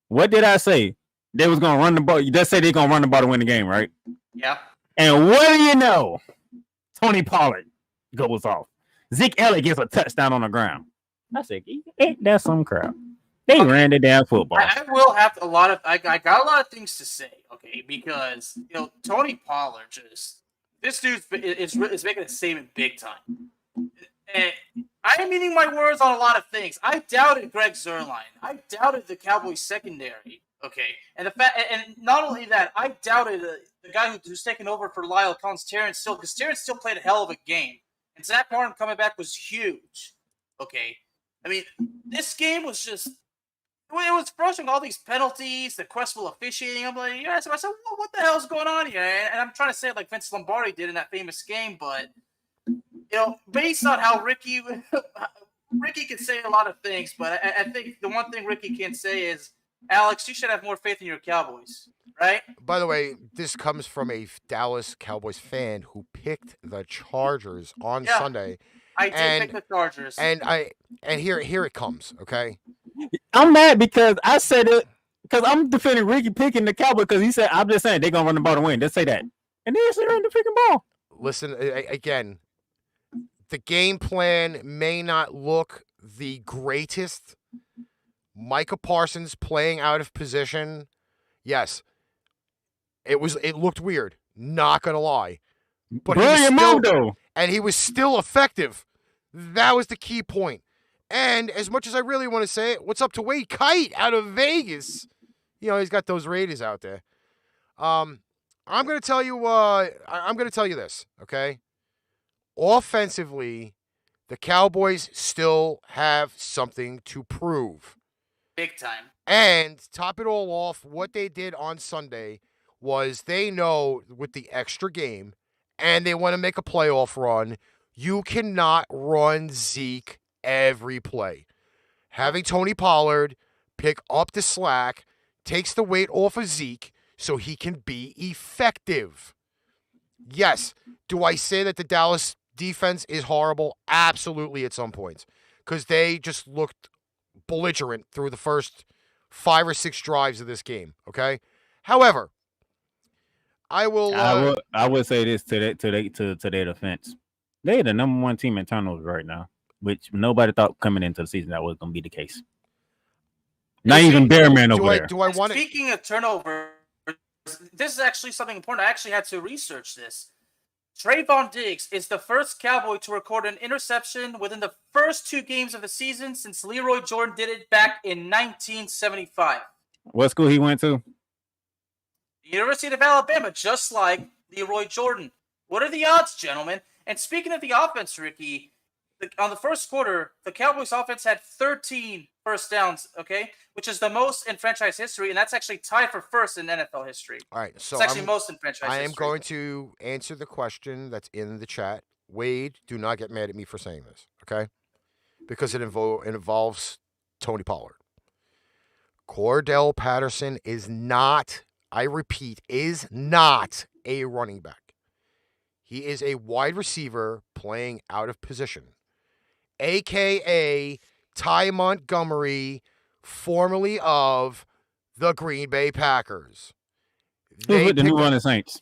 what did I say? They was gonna run the ball. You just say they're gonna run the ball to win the game, right? Yeah. And what do you know? Tony Pollard goes off. Zeke Elliott gets a touchdown on the ground. I said, ain't that some crap? They ran the damn football. I will have I got a lot of things to say, okay, because Tony Pollard this dude is making a statement big time. And I am eating my words on a lot of things. I doubted Greg Zuerlein. I doubted the Cowboys secondary. Okay, and not only that, I doubted the guy who's taking over for Lyle Collins, Terrence Steele, because Terrence Steele played a hell of a game, and Zach Martin coming back was huge. Okay, I mean, this game was just it was frustrating. All these penalties, the questionable officiating. I'm like, I said, what the hell's going on here? And I'm trying to say it like Vince Lombardi did in that famous game, but based on how Ricky can say a lot of things, but I think the one thing Ricky can say is, Alex, you should have more faith in your Cowboys, right? By the way, this comes from a Dallas Cowboys fan who picked the Chargers on Sunday. I did pick the Chargers. And here it comes, okay? I'm mad because I said it because I'm defending Ricky picking the Cowboys because he said, I'm just saying they're going to run the ball to win. Just say that. And they're running the freaking ball. Listen, again, the game plan may not look the greatest. Micah Parsons playing out of position. Yes. It looked weird. Not going to lie. But he was still effective. That was the key point. And as much as I really want to say it, what's up to Wade Kite out of Vegas? He's got those Raiders out there. I'm going to tell you this, okay? Offensively, The Cowboys still have something to prove. Big time. And top it all off, what they did on Sunday was they know with the extra game and they want to make a playoff run, you cannot run Zeke every play. Having Tony Pollard pick up the slack takes the weight off of Zeke so he can be effective. Yes, do I say that the Dallas defense is horrible? Absolutely at some points, because they just looked belligerent through the first 5 or 6 drives of this game, okay? However, I would say this to their defense. They're the number 1 team in turnovers right now, which nobody thought coming into the season that was going to be the case. Not even Bearman over there. Speaking of turnover, this is actually something important. I actually had to research this. Trayvon Diggs is the first Cowboy to record an interception within the first 2 games of the season since Leroy Jordan did it back in 1975. What school he went to? University of Alabama, just like Leroy Jordan. What are the odds, gentlemen? And speaking of the offense, Ricky, on the first quarter, the Cowboys offense had 13 first downs, okay? Which is the most in franchise history, and that's actually tied for first in NFL history. All right, so it's actually most in franchise history. I am going to answer the question that's in the chat. Wade, do not get mad at me for saying this, okay? Because it involves Tony Pollard. Cordell Patterson is not, I repeat, is not a running back. He is a wide receiver playing out of position, a.k.a. Ty Montgomery, formerly of the Green Bay Packers. Who's with the New Orleans Saints?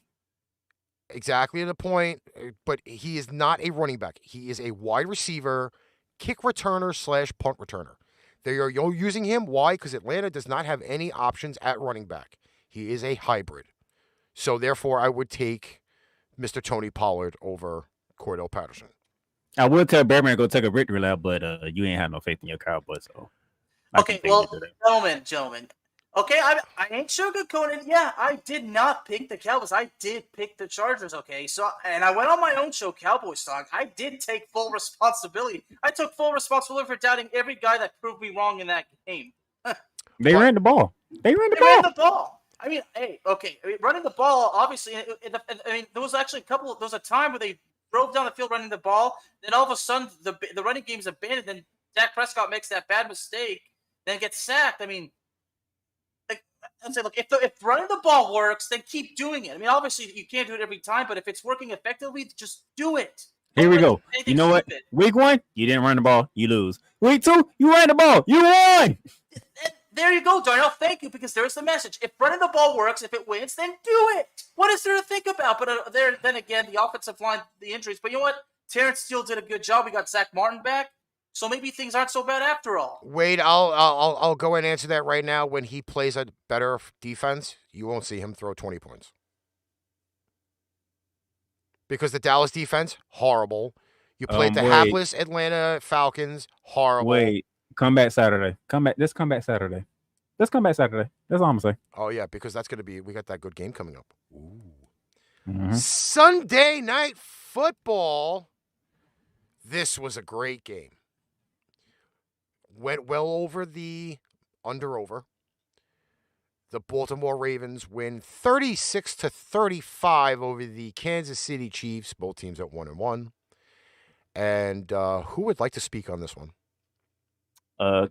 Exactly the point, but he is not a running back. He is a wide receiver, kick returner / punt returner. They are using him. Why? Because Atlanta does not have any options at running back. He is a hybrid. So, therefore, I would take Mr. Tony Pollard over Cordell Patterson. I would tell Bearman to go take a victory lap, but you ain't have no faith in your Cowboys. So okay, well, gentlemen. Okay, I ain't sugarcoating it. Yeah, I did not pick the Cowboys. I did pick the Chargers, okay? So, and I went on my own show, Cowboys Talk. I did take full responsibility. I took full responsibility for doubting every guy that proved me wrong in that game. They ran the ball. They ran the ball. I mean, hey, okay. I mean, running the ball, obviously, there was actually there was a time where they drove down the field running the ball. Then all of a sudden, the running game's abandoned. Then Dak Prescott makes that bad mistake, then gets sacked. I mean, I'd say, look, if running the ball works, then keep doing it. I mean, obviously, you can't do it every time, but if it's working effectively, just do it. Here we go. You know what? Week 1, you didn't run the ball, you lose. Week 2, you ran the ball, you won. There you go, Darnell. Thank you, because there's the message. If running the ball works, if it wins, then do it. What is there to think about? But then again, the offensive line, the injuries. But you know what? Terrence Steele did a good job. We got Zach Martin back, so maybe things aren't so bad after all. Wade, I'll go and answer that right now. When he plays a better defense, you won't see him throw 20 points. Because the Dallas defense, horrible. You played the hapless Atlanta Falcons, horrible. Wait, come back Saturday. Let's come back Saturday. That's all I'm going to say. Oh, yeah, because that's going to be, we got that good game coming up. Ooh. Mm-hmm. Sunday Night Football. This was a great game. Went well over the under-over. The Baltimore Ravens win 36-35 over the Kansas City Chiefs. Both teams at 1-1. And who would like to speak on this one?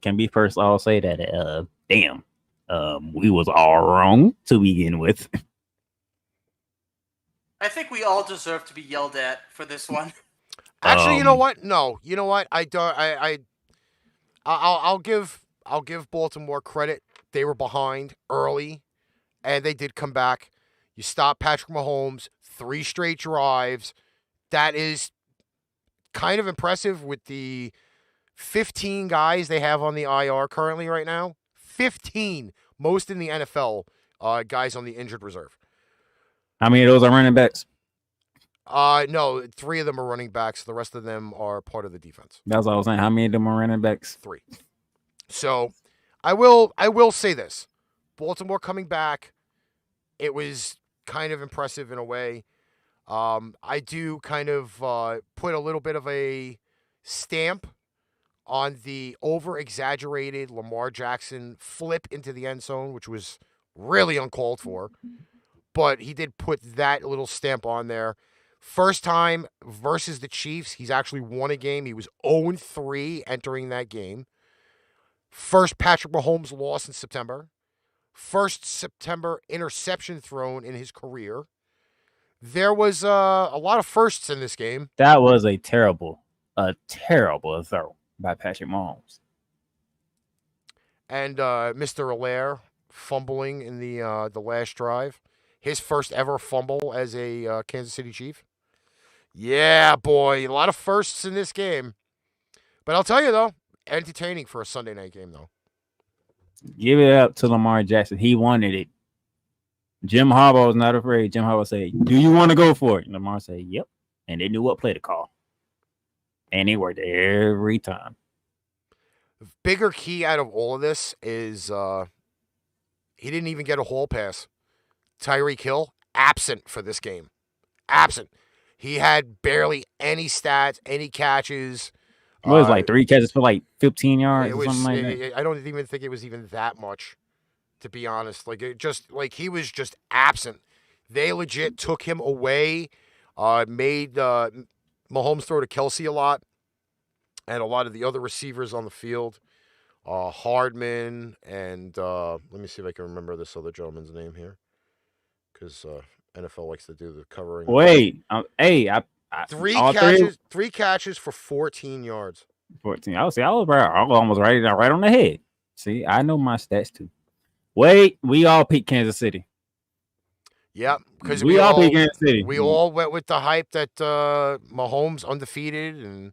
Can be first. I'll say that. We was all wrong to begin with. I think we all deserve to be yelled at for this one. Actually, you know what? No, you know what? I'll give Baltimore credit. They were behind early, and they did come back. You stop Patrick Mahomes, 3 straight drives. That is kind of impressive with the 15 guys they have on the IR currently right now. 15, most in the NFL, guys on the injured reserve. How many of those are running backs? No, 3 of them are running backs. The rest of them are part of the defense. That's what I was saying. How many of them are running backs? 3. So, I will say this. Baltimore coming back, it was kind of impressive in a way. I do kind of put a little bit of a stamp on the over-exaggerated Lamar Jackson flip into the end zone, which was really uncalled for. But he did put that little stamp on there. First time versus the Chiefs, he's actually won a game. He was 0-3 entering that game. First Patrick Mahomes loss in September. First September interception thrown in his career. There was a lot of firsts in this game. That was a terrible throw by Patrick Mahomes. And Mr. Allaire fumbling in the last drive. His first ever fumble as a Kansas City Chief. Yeah, boy. A lot of firsts in this game. But I'll tell you, though, entertaining for a Sunday night game, though. Give it up to Lamar Jackson. He wanted it. Jim Harbaugh was not afraid. Jim Harbaugh said, do you want to go for it? And Lamar said, yep. And they knew what play to call. And it worked every time. The bigger key out of all of this is he didn't even get a hall pass. Tyreek Hill, absent for this game. Absent. He had barely any stats, any catches. It was like 3 catches for like 15 yards or something like that. I don't even think it was even that much, to be honest. Like, it just, like, he was just absent. They legit took him away, made Mahomes throw to Kelsey a lot, and a lot of the other receivers on the field. Hardman and let me see if I can remember this other gentleman's name here, because NFL likes to do the covering. Wait, Three catches for 14 yards. 14. I was almost right on the head. See, I know my stats too. Wait, we all picked Kansas City. Yep, because we all picked Kansas City. We all went with the hype that Mahomes undefeated and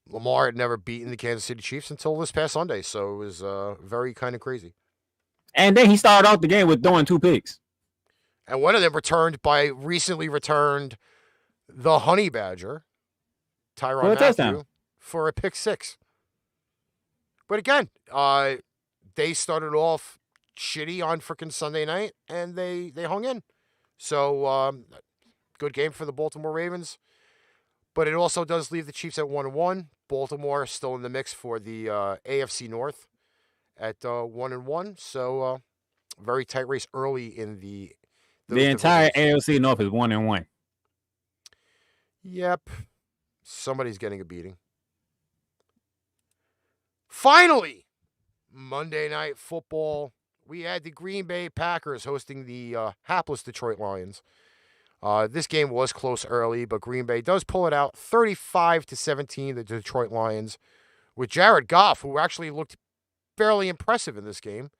Lamar had never beaten the Kansas City Chiefs until this past Sunday. So it was very kind of crazy. And then he started off the game with throwing 2 picks. And one of them recently returned the Honey Badger, Tyrann Mathieu, for a pick 6. But again, they started off shitty on freaking Sunday night, and they hung in. So good game for the Baltimore Ravens. But it also does leave the Chiefs at 1-1. Baltimore still in the mix for the AFC North at 1-1. So very tight race early in the entire AFC North is 1-1. Yep. Somebody's getting a beating. Finally, Monday Night Football. We had the Green Bay Packers hosting the hapless Detroit Lions. This game was close early, but Green Bay does pull it out 35-17, the Detroit Lions, with Jared Goff, who actually looked fairly impressive in this game,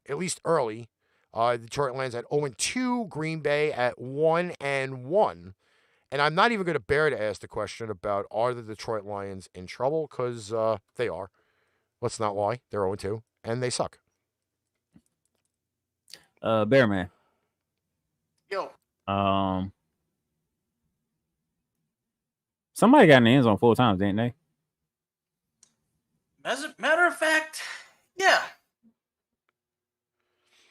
at least early. Detroit Lions at 0-2, Green Bay at 1-1. And I'm not even going to bear to ask the question about are the Detroit Lions in trouble, because they are. Let's not lie. They're 0-2, and they suck. Bear Man. Yo. Somebody got in the end zone 4 times, didn't they? As a matter of fact, yeah.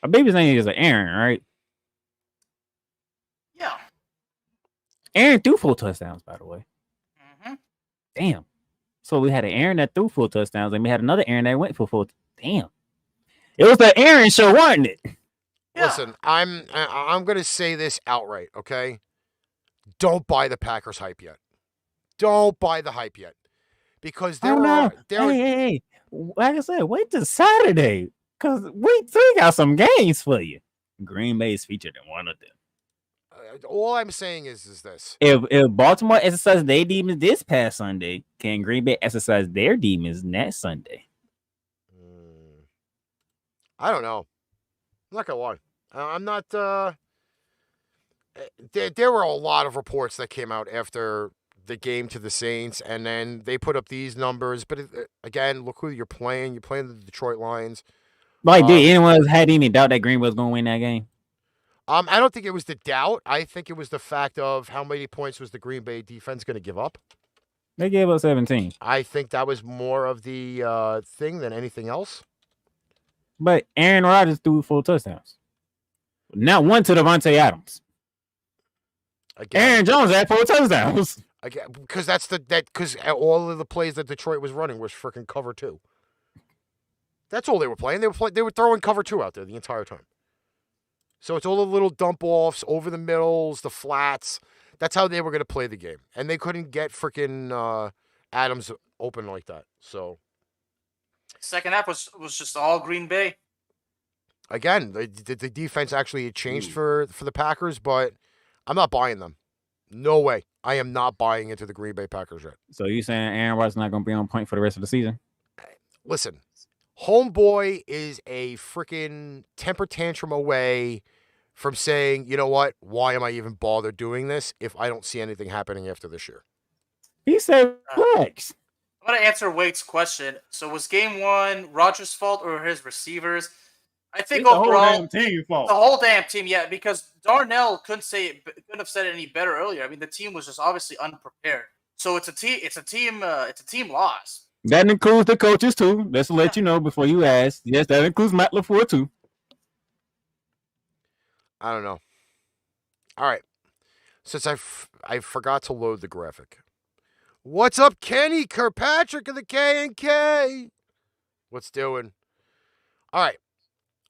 I believe his name is Aaron, right? Yeah. Aaron threw 4 touchdowns, by the way. Mm-hmm. Damn. So we had an Aaron that threw 4 touchdowns, and we had another Aaron that went for 4. Damn. It was the Aaron show, wasn't it? Yeah. Listen, I'm going to say this outright, okay? Don't buy the Packers hype yet. Don't buy the hype yet. Because Hey. Like I said, wait till Saturday. Because we got some games for you. Green Bay is featured in one of them. All I'm saying is this. If Baltimore exercised their demons this past Sunday, can Green Bay exercise their demons next Sunday? I don't know. I'm not going to lie. I'm not... There were a lot of reports that came out after the game to the Saints, and then they put up these numbers. But again, look who you're playing. You're playing the Detroit Lions. Like, did anyone had any doubt that Green Bay was going to win that game? I don't think it was the doubt. I think it was the fact of how many points was the Green Bay defense going to give up. They gave up 17. I think that was more of the thing than anything else. But Aaron Rodgers threw 4 touchdowns. Now 1 to Devontae Adams. Again, Aaron Jones had 4 touchdowns. Again, because because all of the plays that Detroit was running was freaking cover 2. That's all they were playing. They were throwing cover 2 out there the entire time. So it's all the little dump offs over the middles, the flats. That's how they were going to play the game, and they couldn't get freaking Adams open like that. So second half was just all Green Bay. again, the defense actually changed for the Packers, but I'm not buying them. No way. I am not buying into the Green Bay Packers yet. So you saying Aaron Rodgers not going to be on point for the rest of the season? Listen, homeboy is a freaking temper tantrum away from saying, you know what? Why am I even bothered doing this if I don't see anything happening after this year? He said flex. I'm going to answer Wade's question. So was game 1 Rodgers' fault or his receivers? I think overall, the team fault. The whole damn team, yeah, because Darnell couldn't have said it any better earlier. I mean, the team was just obviously unprepared. So it's a team loss. That includes the coaches too. Let's let you know before you ask. Yes, that includes Matt LaFleur too. I don't know. All right. Since I forgot to load the graphic. What's up, Kenny Kirkpatrick of the K&K? What's doing? All right.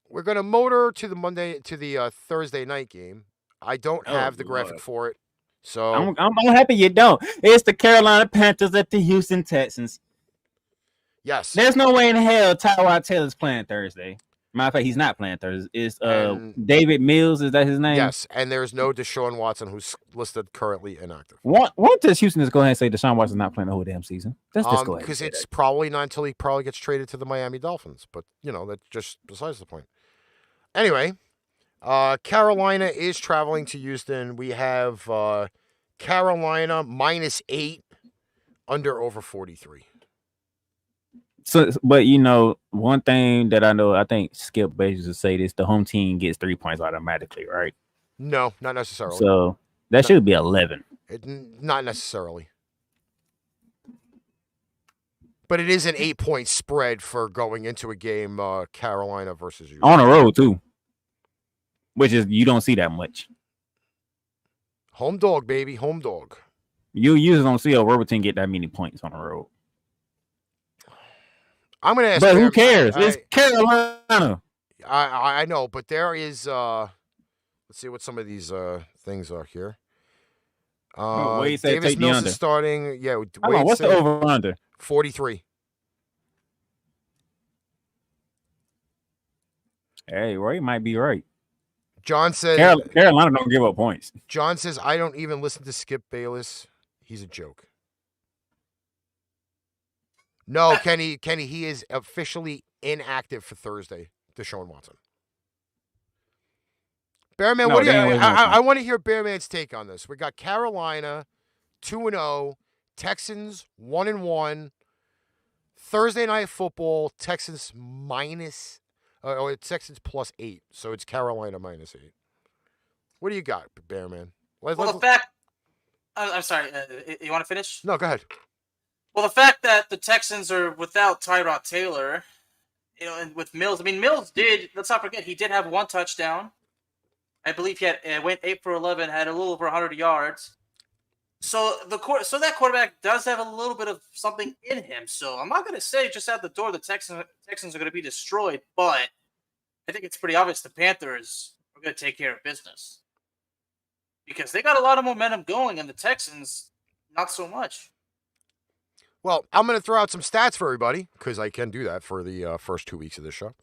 We're going to motor to the Thursday night game. I don't have the graphic for it. So I'm happy you don't. It's the Carolina Panthers at the Houston Texans. Yes. There's no way in hell Tyrod Taylor's playing Thursday. Matter of fact, he's not playing Thursday. It's David Mills. Is that his name? Yes, and there's no Deshaun Watson, who's listed currently inactive. What does Houston just go ahead and say Deshaun Watson's not playing the whole damn season? Let's just go ahead. Because it's probably not until he probably gets traded to the Miami Dolphins. But, that's just besides the point. Anyway, Carolina is traveling to Houston. We have Carolina -8, under over 43. So, but one thing that I think Skip basically say this: the home team gets 3 points automatically, right? No, not necessarily. So that should be 11. Not necessarily. But it is an 8-point spread for going into a game, Carolina versus you. On the road, too. Which is, you don't see that much. Home dog, baby. Home dog. You usually don't see a road team get that many points on the road. I'm going to ask. But who cares? It's Carolina. I know, but there is, let's see what some of these things are here. Wade said Davis take Mills the under. is starting. Yeah. What's the over-under? 43. Hey, Ray might be right. John said Carolina don't give up points. John says, I don't even listen to Skip Bayless. He's a joke. No, Kenny, he is officially inactive for Thursday, Deshaun Watson. Bearman, what do you? I want to hear Bearman's take on this. We got Carolina 2-0, Texans 1-1. Thursday night football, Texans Texans +8, so it's Carolina -8. What do you got, Bearman? The fact. I'm sorry. You want to finish? No, go ahead. Well, the fact that the Texans are without Tyrod Taylor, and with Mills. I mean, Mills did. Let's not forget he did have 1 touchdown. I believe he went 8 for 11, had a little over 100 yards. So that quarterback does have a little bit of something in him. So I'm not going to say just out the door the Texans are going to be destroyed, but I think it's pretty obvious the Panthers are going to take care of business because they got a lot of momentum going, and the Texans not so much. Well, I'm going to throw out some stats for everybody because I can do that for the first 2 weeks of this show.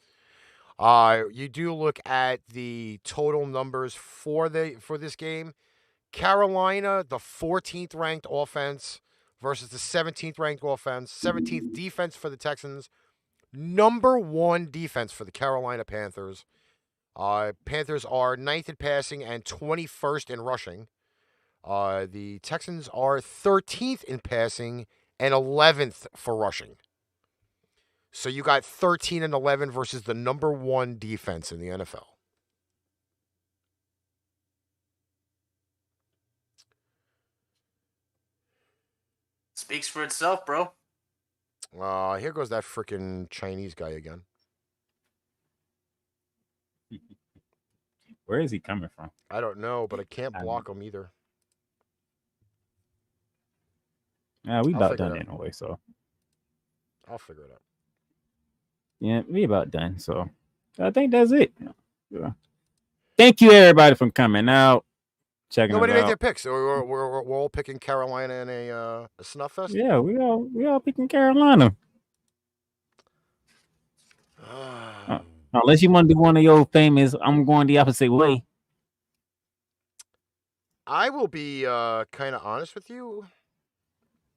You do look at the total numbers for this game. Carolina, the 14th ranked offense versus the 17th ranked offense. 17th defense for the Texans. Number 1 defense for the Carolina Panthers. Panthers are 9th in passing and 21st in rushing. The Texans are 13th in passing and 11th for rushing. So you got 13 and 11 versus the number 1 defense in the NFL. Speaks for itself, bro. Here goes that freaking Chinese guy again. Where is he coming from? I don't know, but I can't block him either. Yeah, we I'll about figure done it out. anyway. So I'll figure it out. yeah, we about done. So I think that's it. Yeah. Thank you everybody for coming out, checking Nobody us made out. their picks. So we're all picking Carolina in a snuff fest. Yeah, we all picking Carolina. Unless you want to do one of your famous, I'm going the opposite way. I will be kind of honest with you.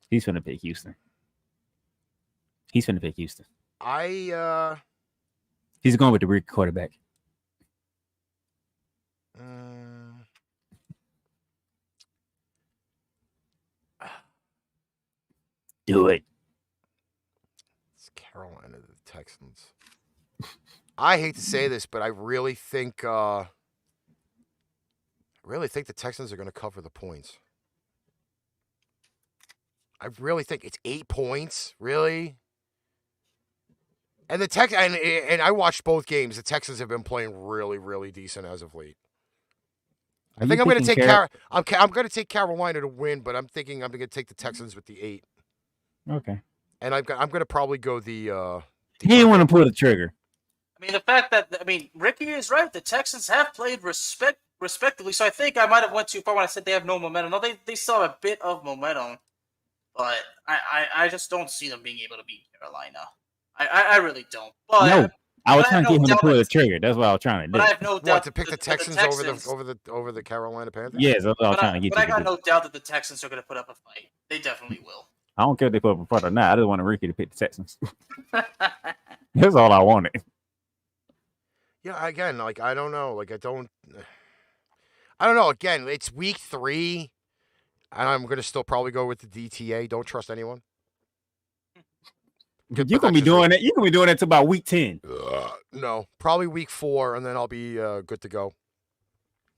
He's gonna pick Houston. He's gonna pick Houston. He's going with the rookie quarterback. Do it. It's Carolina, the Texans. I hate to say this, but I really think the Texans are going to cover the points. I really think it's 8 points. Really. And and I watched both games. The Texans have been playing really, really decent as of late. I think I'm going to take I'm going to take Carolina to win, but I'm thinking I'm going to take the Texans with the 8. Okay. And I'm going to probably go the. He didn't want to pull the trigger. I mean, the fact that Ricky is right. The Texans have played respectively, so I think I might have went too far when I said they have no momentum. No, they still have a bit of momentum, but I just don't see them being able to beat Carolina. I really don't. But no, I was trying to get him to pull the trigger. That's what I was trying to do. But I have no doubt to pick the Texans over the Carolina Panthers. Yes, that's what I was trying to get. But I got no doubt that the Texans are going to put up a fight. They definitely will. I don't care if they put up a fight or not. I just want Ricky to pick the Texans. That's all I wanted. Yeah, again, like I don't know, like I don't know. Again, it's week 3, and I'm gonna still probably go with the DTA. Don't trust anyone. You're gonna be doing it. You're gonna be doing it to about week 10. No, probably week 4, and then I'll be good to go.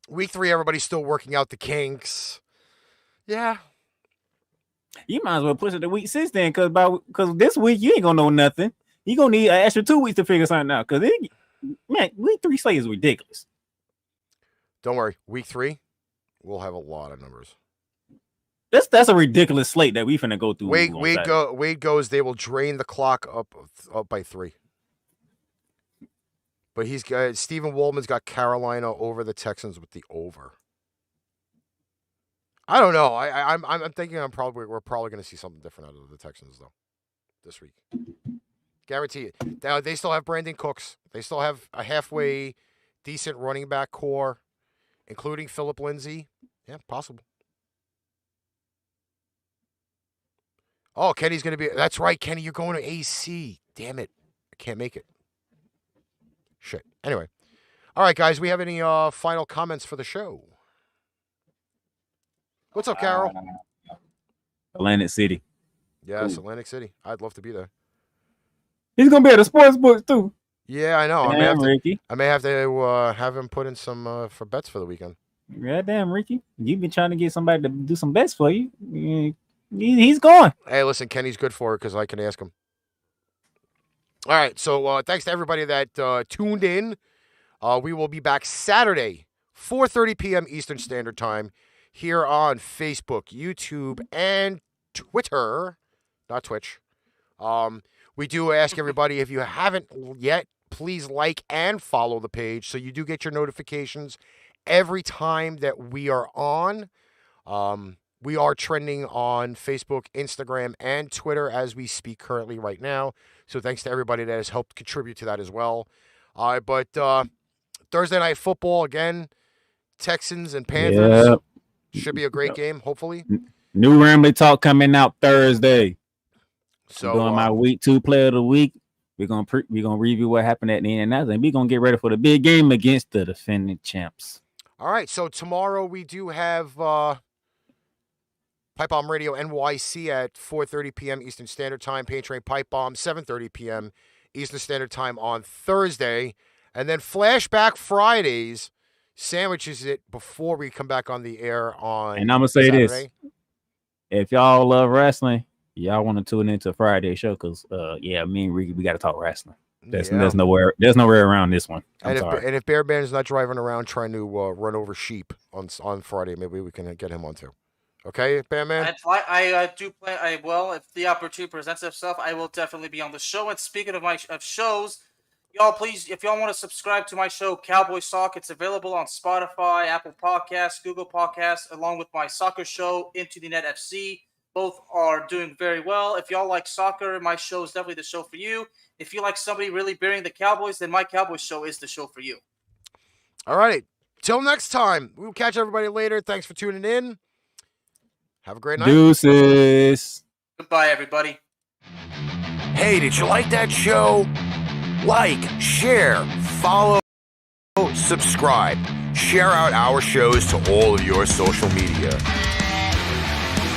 Week 3, everybody's still working out the kinks. Yeah. You might as well push it to week 6 then, because this week you ain't gonna know nothing. You gonna need an extra 2 weeks to figure something out. Because man, week 3 slate is ridiculous. Don't worry, week 3, we'll have a lot of numbers. That's a ridiculous slate that we finna go through. Wade goes. They will drain the clock up by 3. But he's got Stephen Waldman's got Carolina over the Texans with the over. I don't know. I'm thinking we're probably going to see something different out of the Texans though this week. Guarantee it. They still have Brandon Cooks. They still have a halfway decent running back core, including Phillip Lindsay. Yeah, possible. Oh, Kenny's going to be... That's right, Kenny. You're going to AC. Damn it. I can't make it. Shit. Anyway. All right, guys. We have any final comments for the show? What's up, Carol? Atlantic City. Yes, cool. Atlantic City. I'd love to be there. He's going to be at the sports books, too. Yeah, I know. Damn, Ricky. I may have to have him put in some for bets for the weekend. Yeah, damn, Ricky. You've been trying to get somebody to do some bets for you. He's going. Hey, listen, Kenny's good for it because I can ask him. All right, so thanks to everybody that tuned in. We will be back Saturday, 4:30 p.m. Eastern Standard Time, here on Facebook, YouTube, and Twitter. Not Twitch. We do ask everybody, if you haven't yet, please like and follow the page so you do get your notifications every time that we are on. We are trending on Facebook, Instagram, and Twitter as we speak currently right now. So thanks to everybody that has helped contribute to that as well. But Thursday Night Football, again, Texans and Panthers. Yep. Should be a great game, hopefully. New Rambley Talk coming out Thursday. So doing my week 2 player of the week. We're gonna review what happened at the end of that, and we're gonna get ready for the big game against the defending champs. All right, so tomorrow we do have Pipe Bomb Radio NYC at 4:30 p.m. Eastern Standard Time. Paint Train Pipe Bomb 7:30 p.m. Eastern Standard Time on Thursday, and then Flashback Fridays sandwiches it before we come back on the air on. And I'm gonna say Saturday. This: if y'all love wrestling, y'all want to tune into Friday show because me and Ricky, we got to talk wrestling. There's nowhere around this one. And if Bear Band is not driving around trying to run over sheep on Friday, maybe we can get him on too. Okay, Batman? I do plan. I will, if the opportunity presents itself, I will definitely be on the show. And speaking of shows, y'all please, if y'all want to subscribe to my show, Cowboy Sock, it's available on Spotify, Apple Podcasts, Google Podcasts, along with my soccer show, Into the Net FC. Both are doing very well. If y'all like soccer, my show is definitely the show for you. If you like somebody really burying the Cowboys, then my Cowboys show is the show for you. All right. Till next time. We'll catch everybody later. Thanks for tuning in. Have a great night. Deuces. Goodbye, everybody. Hey, did you like that show? Like, share, follow, subscribe. Share out our shows to all of your social media.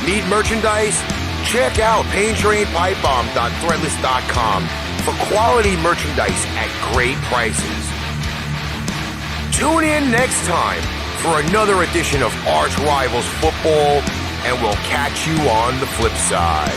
Need merchandise? Check out paintrainpipebomb.threadless.com for quality merchandise at great prices. Tune in next time for another edition of ArchRivals Football, and we'll catch you on the flip side.